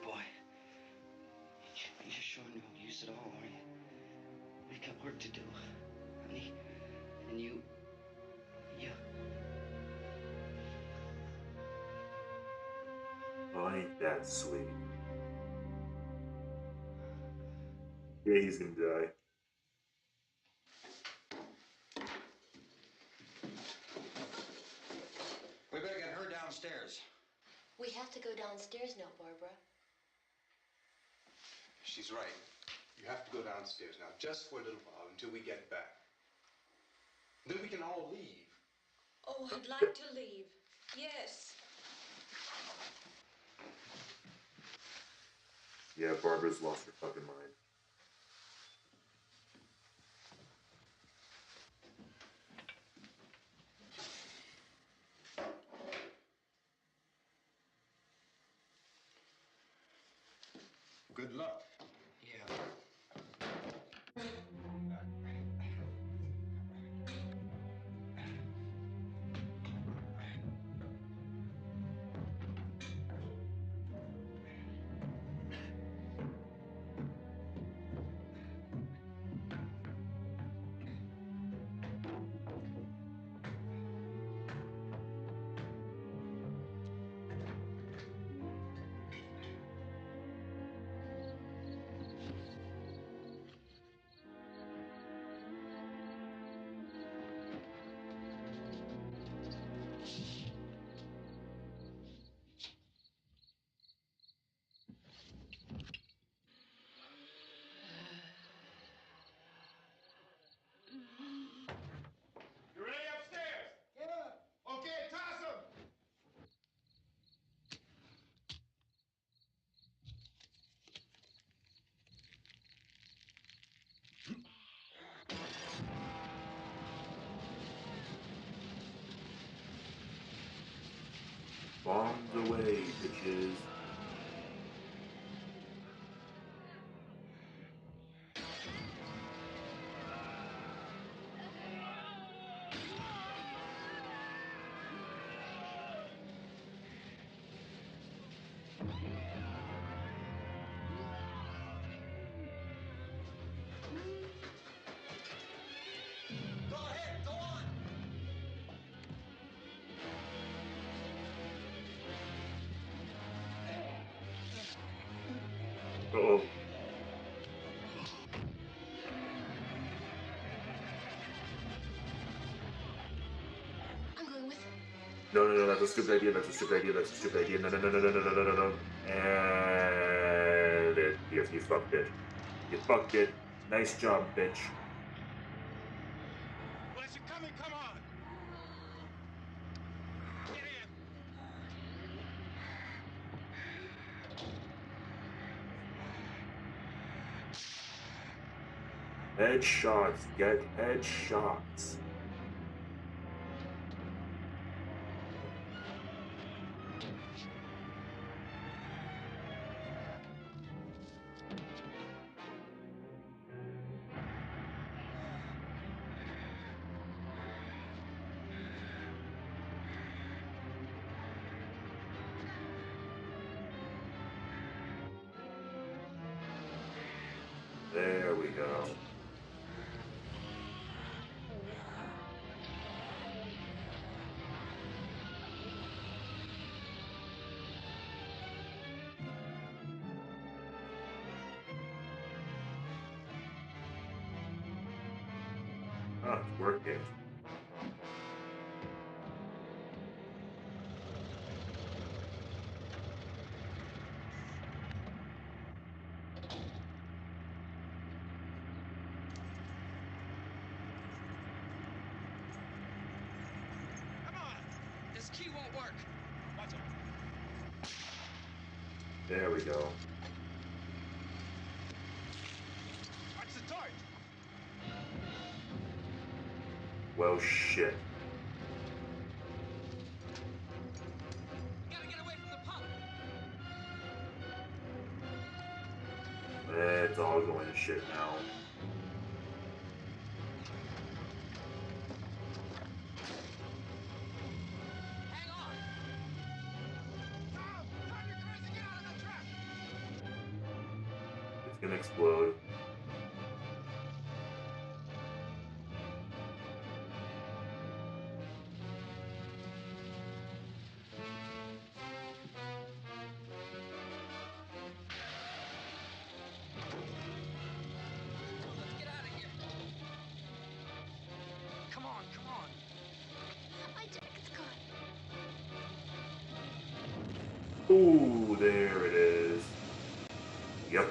Boy, you're sure no use at all, aren't you? We've got work to do, honey. And you... Oh, ain't that sweet. Yeah, he's gonna die. We better get her downstairs. We have to go downstairs now, Barbara. She's right. You have to go downstairs now, just for a little while, until we get back. Then we can all leave. Oh, I'd like to leave. Yes. Yeah, Barbara's lost her fucking mind. Good luck. Yeah. Bombs away, bitches. Go ahead, go on. Uh-oh. I'm going with. No, that's a stupid idea, that's a stupid idea, that's a stupid idea. No. And you fucked it. You fucked it. Nice job, bitch. Well, as you're coming, come on. Get in. Headshots, get headshots. There we go. Ah, it's working. Come on. This key won't work. Watch out. There we go. Watch the torch. Well, shit. Gotta get away from the pump. It's all going to shit now. Hang on. Tom, you're crazy. Get out of the trap. It's gonna explode. Let's get out of here. Come on. My jacket's caught. Ooh, there it is. Yep.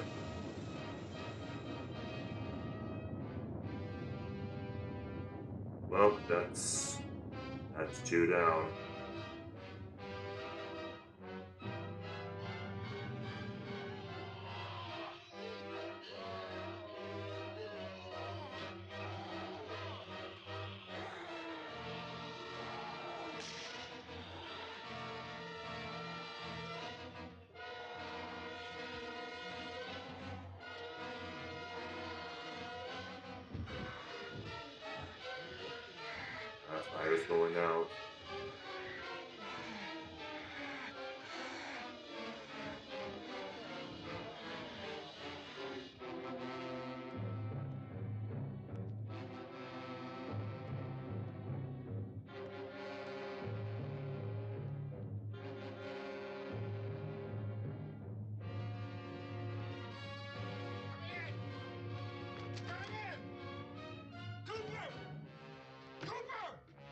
Well, that's two down. Fire's going out.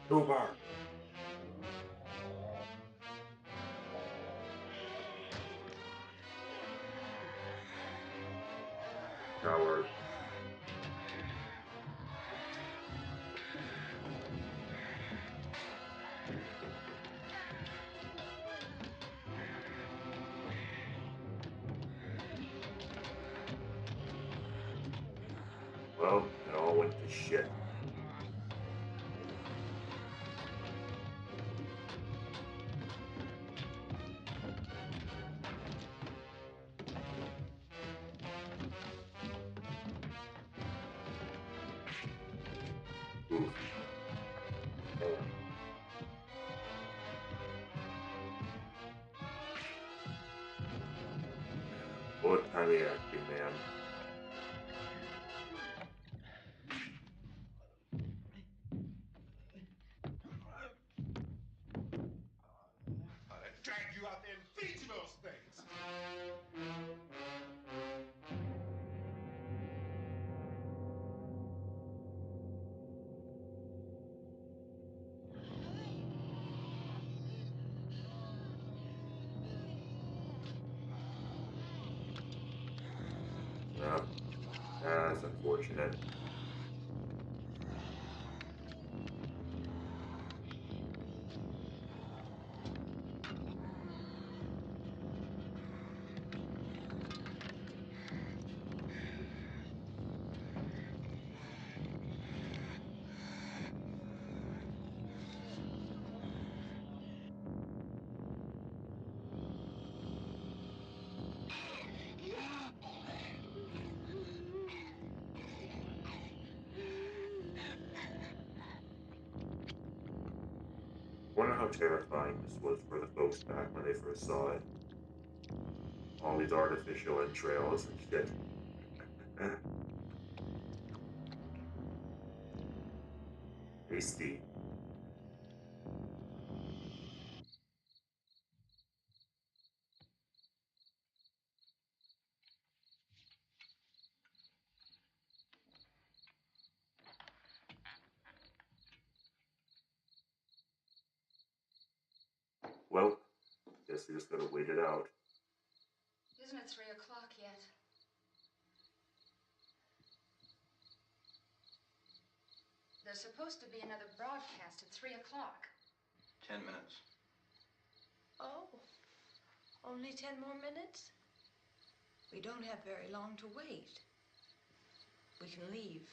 Cooper! Coward. Well, it all went to shit. Oof. Damn. What kind of acting, man? I drag you out there and feed you those things. Yeah, that's unfortunate. Wonder how terrifying this was for the folks back when they first saw it. All these artificial entrails and shit. Tasty. Well, guess we just gotta wait it out. Isn't it 3 o'clock yet? There's supposed to be another broadcast at 3 o'clock. 10 minutes. Oh, only 10 more minutes? We don't have very long to wait. We can leave.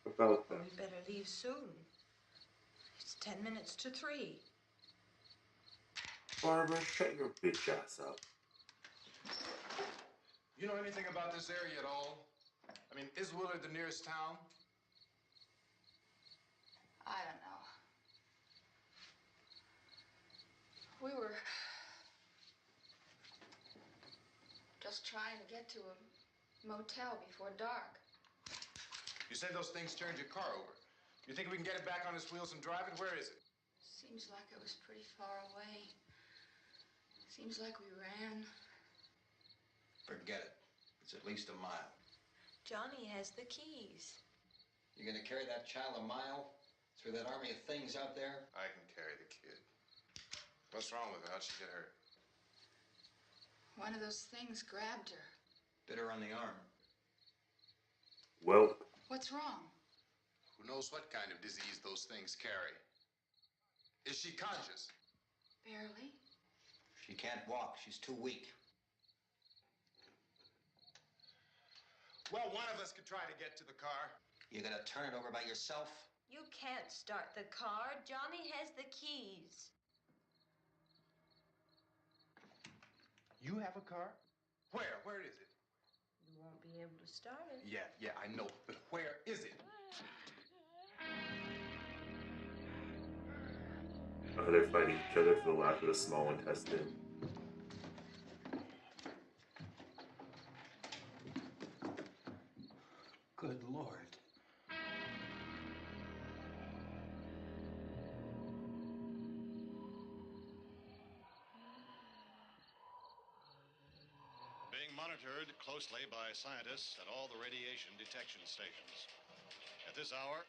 About But that. we better leave soon. It's 10 minutes to 3. Barbara, shut your bitch ass up. You know anything about this area at all? I mean, is Willard the nearest town? I don't know. We were just trying to get to a motel before dark. You say those things turned your car over. You think we can get it back on its wheels and drive it? Where is it? Seems like it was pretty far away. Seems like we ran. Forget it. It's at least a mile. Johnny has the keys. You're gonna carry that child a mile through that army of things out there? I can carry the kid. What's wrong with her? How'd she get hurt? One of those things grabbed her. Bit her on the arm. Well, What's wrong? Who knows what kind of disease those things carry? Is she conscious? Barely. She can't walk. She's too weak. Well, one of us could try to get to the car. You gonna turn it over by yourself? You can't start the car. Johnny has the keys. You have a car? Where? Where is it? You won't be able to start it. Yeah, I know. But where is it? they're fighting each other for the lack of the small intestine. Good Lord. Being monitored closely by scientists at all the radiation detection stations. At this hour,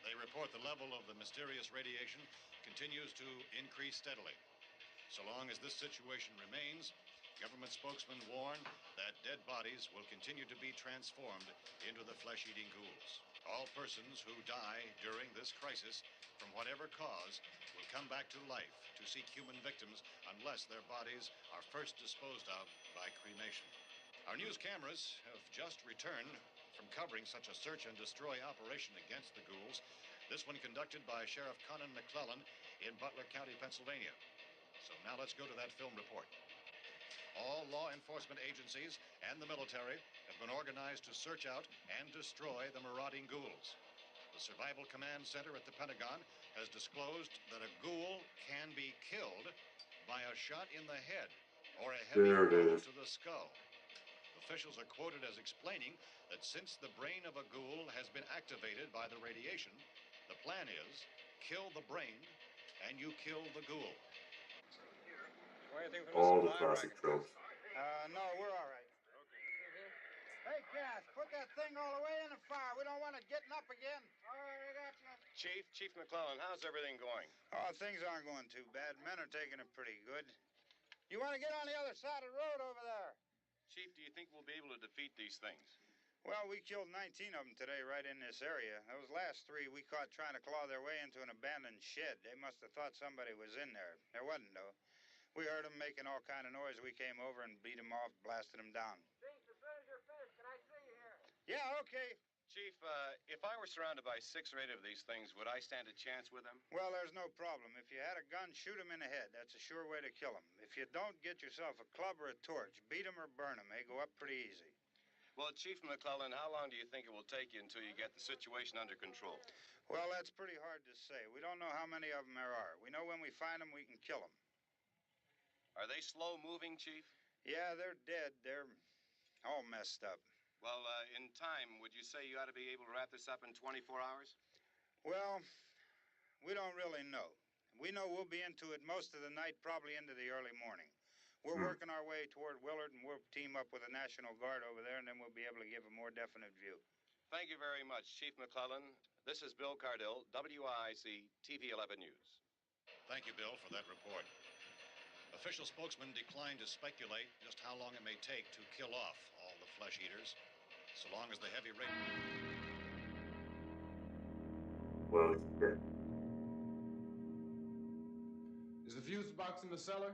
they report the level of the mysterious radiation continues to increase steadily. So long as this situation remains, government spokesmen warn that dead bodies will continue to be transformed into the flesh-eating ghouls. All persons who die during this crisis, from whatever cause, will come back to life to seek human victims unless their bodies are first disposed of by cremation. Our news cameras have just returned from covering such a search and destroy operation against the ghouls, this one conducted by Sheriff Conan McClellan in Butler County, Pennsylvania. So now let's go to that film report. All law enforcement agencies and the military have been organized to search out and destroy the marauding ghouls. The Survival Command Center at the Pentagon has disclosed that a ghoul can be killed by a shot in the head or a heavy blow to the skull. Officials are quoted as explaining that since the brain of a ghoul has been activated by the radiation, the plan is kill the brain and you kill the ghoul. All the classic tropes. No, we're all right. Hey, Cass, put that thing all the way in the fire. We don't want it getting up again. All right, I got you. Chief McClellan, how's everything going? Oh, things aren't going too bad. Men are taking it pretty good. You want to get on the other side of the road over there? Chief, do you think we'll be able to defeat these things? Well, we killed 19 of them today right in this area. Those last 3 we caught trying to claw their way into an abandoned shed. They must have thought somebody was in there. There wasn't, though. We heard them making all kind of noise. We came over and beat them off, blasted them down. Chief, as soon as you're finished, can I see you here? Yeah, okay. Chief, if I were surrounded by 6 or 8 of these things, would I stand a chance with them? Well, there's no problem. If you had a gun, shoot them in the head. That's a sure way to kill them. If you don't, get yourself a club or a torch. Beat them or burn them. They go up pretty easy. Well, Chief McClellan, how long do you think it will take you until you get the situation under control? Well, that's pretty hard to say. We don't know how many of them there are. We know when we find them, we can kill them. Are they slow-moving, Chief? Yeah, they're dead. They're all messed up. Well, in time, would you say you ought to be able to wrap this up in 24 hours? Well, we don't really know. We know we'll be into it most of the night, probably into the early morning. We're working our way toward Willard, and we'll team up with the National Guard over there, and then we'll be able to give a more definite view. Thank you very much, Chief McClellan. This is Bill Cardill, WIC TV 11 News. Thank you, Bill, for that report. Official spokesman declined to speculate just how long it may take to kill off all the flesh eaters, so long as the heavy rain... Well, yeah. Is the fuse box in the cellar?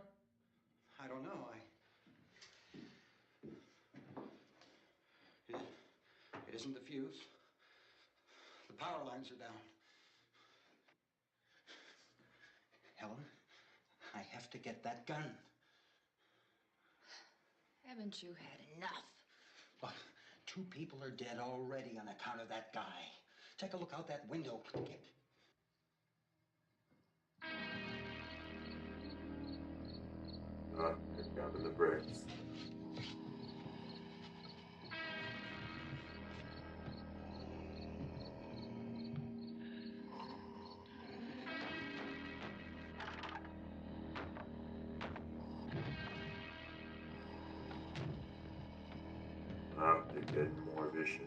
I don't know. It isn't the fuse. The power lines are down. Helen, I have to get that gun. Haven't you had enough? Look, 2 people are dead already on account of that guy. Take a look out that window. Get down to the bricks. They're getting more vicious.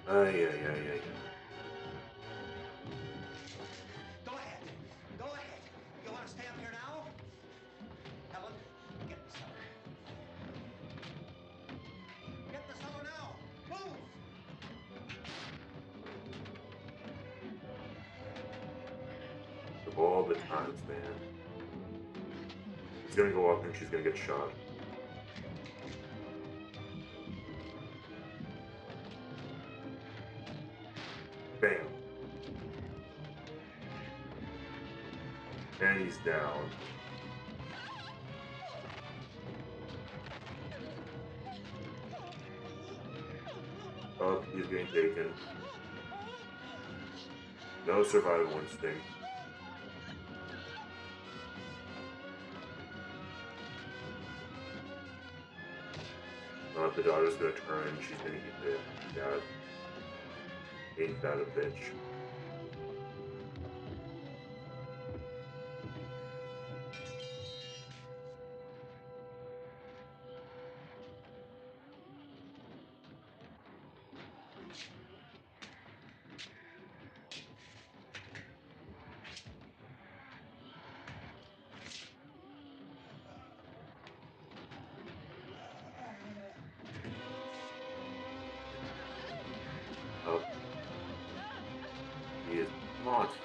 Yeah. Go ahead. Go ahead. You want to stay up here now? Helen, get the cellar. Get the cellar now. Move! Of all the times, man. He's gonna go up and she's gonna get shot. Bam. And he's down. Oh, he's getting taken. No survival instinct. The daughter's gonna turn and she's gonna get the dad. Ain't that a bitch?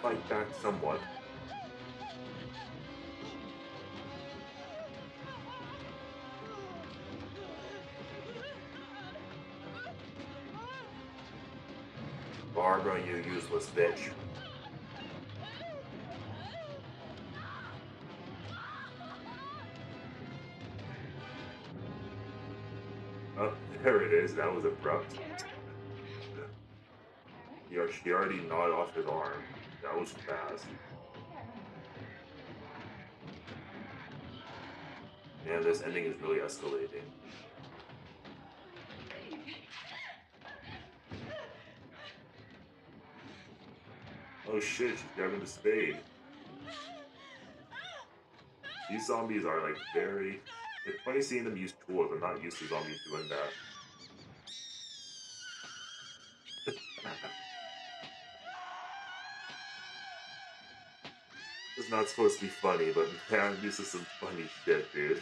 fight back somewhat. Barbara, you useless bitch. Oh, there it is. That was abrupt. Yeah, she already gnawed off his arm. That was fast. Man, this ending is really escalating. Oh shit, she's grabbing the spade. These zombies are like very... It's funny seeing them use tools. I'm not used to zombies doing that. It's not supposed to be funny, but man, this is some funny shit, dude.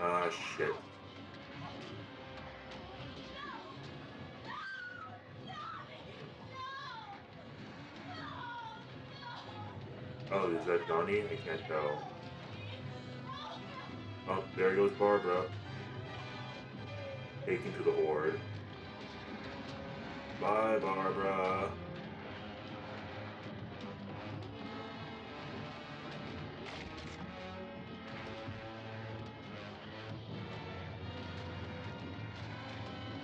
Ah, shit. Oh, is that Donnie? I can't tell. Oh, there goes Barbara. Taken to the horde. Bye, Barbara.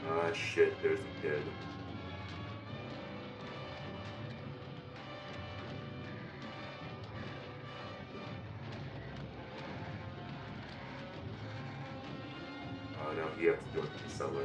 Ah, shit, there's the kid. Oh, now he has to go into the cellar.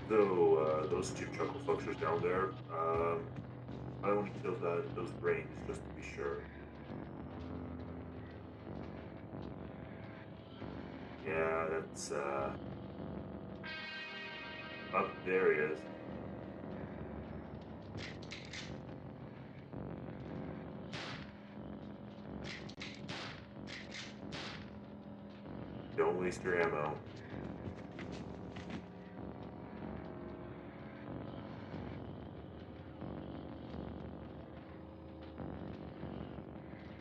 So, those two chuckle fuckers down there, I want to kill those brains just to be sure. Yeah, that's, up there he is. Don't waste your ammo.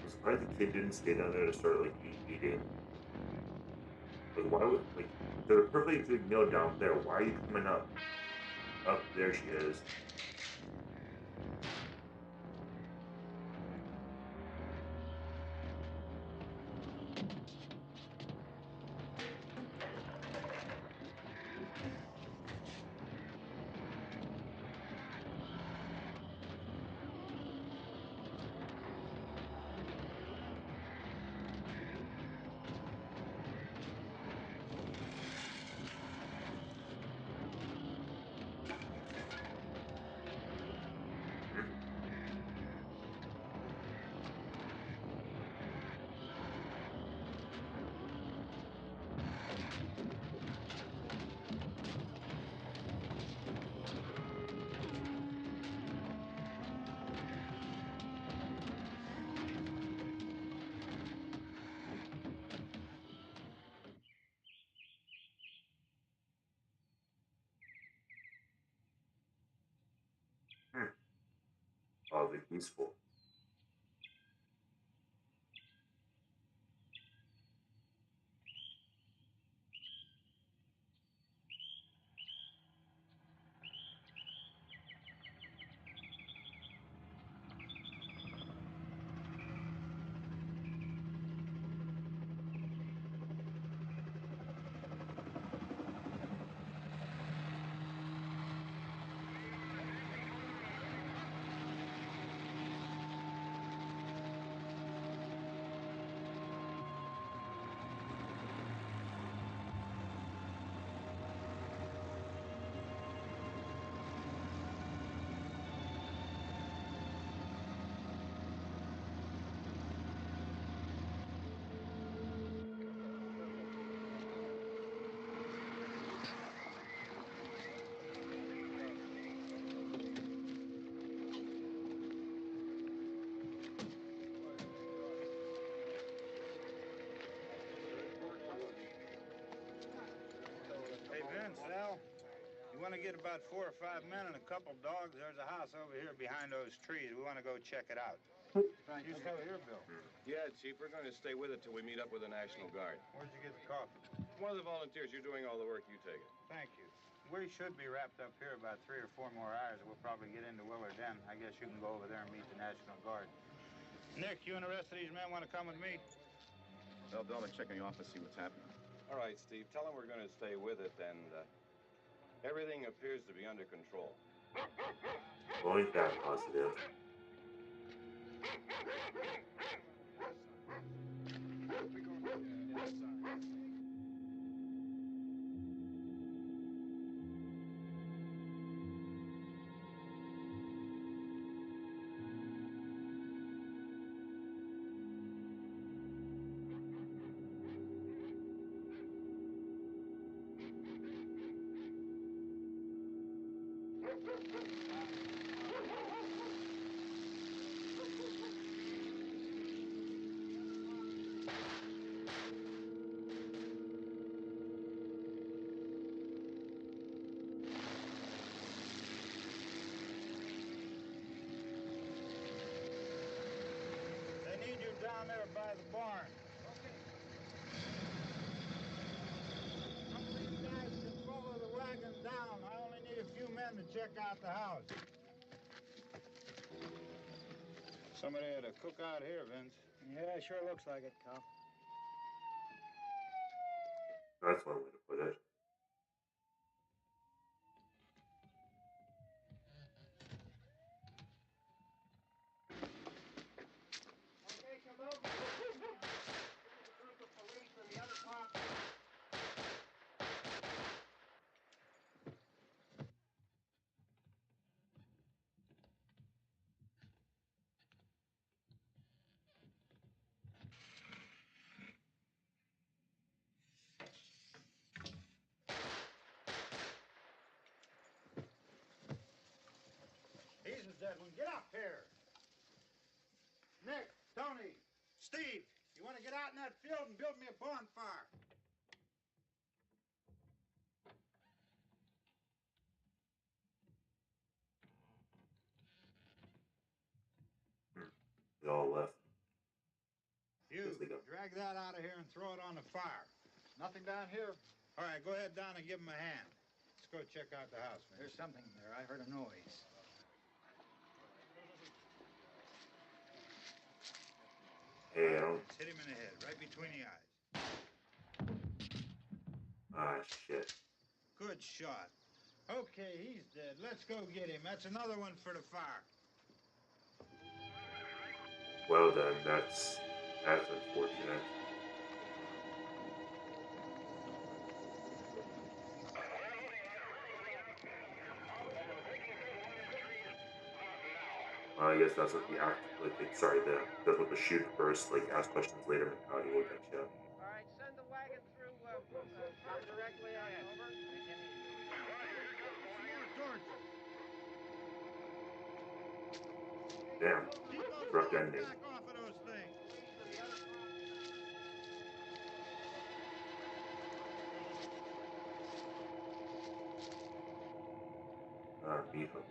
I'm surprised the kid didn't stay down there to start, like, eating. Like, why would, like, there's a perfectly good meal down there. Why are you coming up? Up there she is. relatively peaceful. Hey, Vince, Al, you want to get about 4 or 5 men and a couple dogs? There's a house over here behind those trees. We want to go check it out. You still here, Bill? Yeah, Chief, we're going to stay with it till we meet up with the National Guard. Where'd you get the coffee? One of the volunteers. You're doing all the work. You take it. Thank you. We should be wrapped up here about 3 or 4 more hours. We'll probably get into Willard then. I guess you can go over there and meet the National Guard. Nick, you and the rest of these men want to come with me? Well, Bill, check in the office, see what's happening. All right, Steve. Tell them we're going to stay with it, and everything appears to be under control. Well, ain't that positive? They need you down there by the barn. Some of these guys can follow the wagon down. I only need a few men to check out the house. Somebody had a cookout here, Vince. Yeah, sure looks like it, Cal. That's one way to put it. Okay, come over. Here's a group of police and the other cops. He's a dead one. Get up here. Nick, Tony, Steve, you want to get out in that field and build me a bonfire? They all left. You, drag that out of here and throw it on the fire. Nothing down here. All right, go ahead down and give him a hand. Let's go check out the house, man. There's something there. I heard a noise. Hey, I don't... Hit him in the head, right between the eyes. Ah, shit. Good shot. Okay, he's dead. Let's go get him. That's another one for the fire. Well then, that's unfortunate. Well, I guess that's what the act, that's what the shoot first, like, ask questions later mentality will get you. All right, send the wagon through directly ahead. Over. Damn. Rough ending. Back off of those things. Meat hook.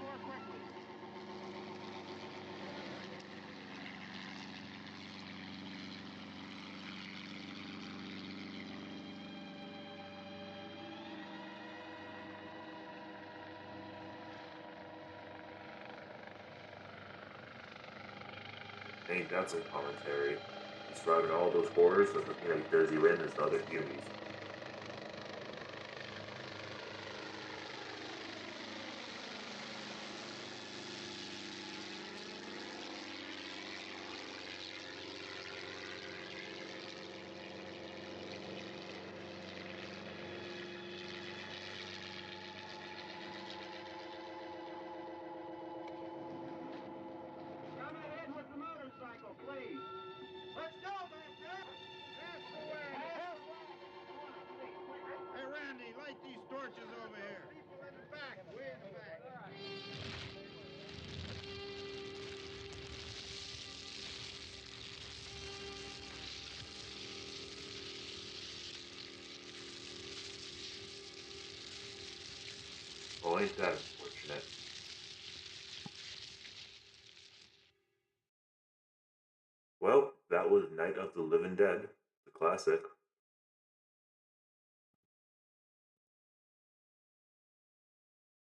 more quickly. Ain't that some commentary? Describing all those horrors of looking like Jersey Renders and other beauties. Come ahead with the motorcycle, please. Let's go, Victor. That's the way. Hey, Randy, light these torches over here. People in the back, way in the back. Oh, ain't that unfortunate. Well, that was Night of the Living Dead, the classic.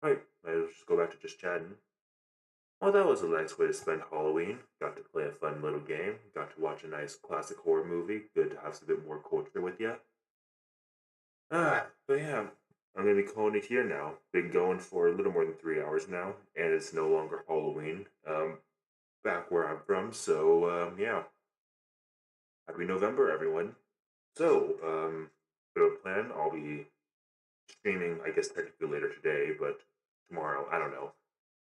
Right, let's just go back to just chatting. Well, that was a nice way to spend Halloween. Got to play a fun little game. Got to watch a nice classic horror movie. Good to have some bit more culture with you. But yeah, I'm gonna be calling it here now. Been going for a little more than 3 hours now, and it's no longer Halloween. Back where I'm from, so yeah. Happy November, everyone. So, bit of a plan. I'll be streaming, I guess technically later today, but tomorrow, I don't know.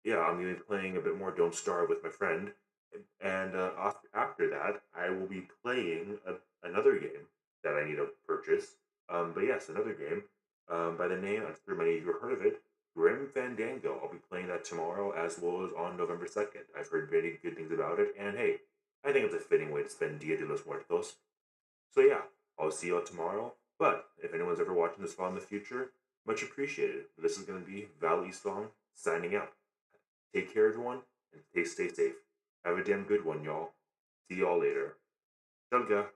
Yeah, I'm gonna be playing a bit more Don't Starve with my friend, and after that, I will be playing another game that I need to purchase. But yes, another game by the name, I'm sure many of you have heard of it, Grim Fandango. I'll be playing that tomorrow as well as on November 2nd. I've heard very good things about it, and hey, I think it's a fitting way to spend Dia de los Muertos. So yeah, I'll see you all tomorrow. But if anyone's ever watching this file in the future, much appreciated. This is going to be Val Eastsong signing out. Take care, everyone, and stay safe. Have a damn good one, y'all. See y'all later. Ciao,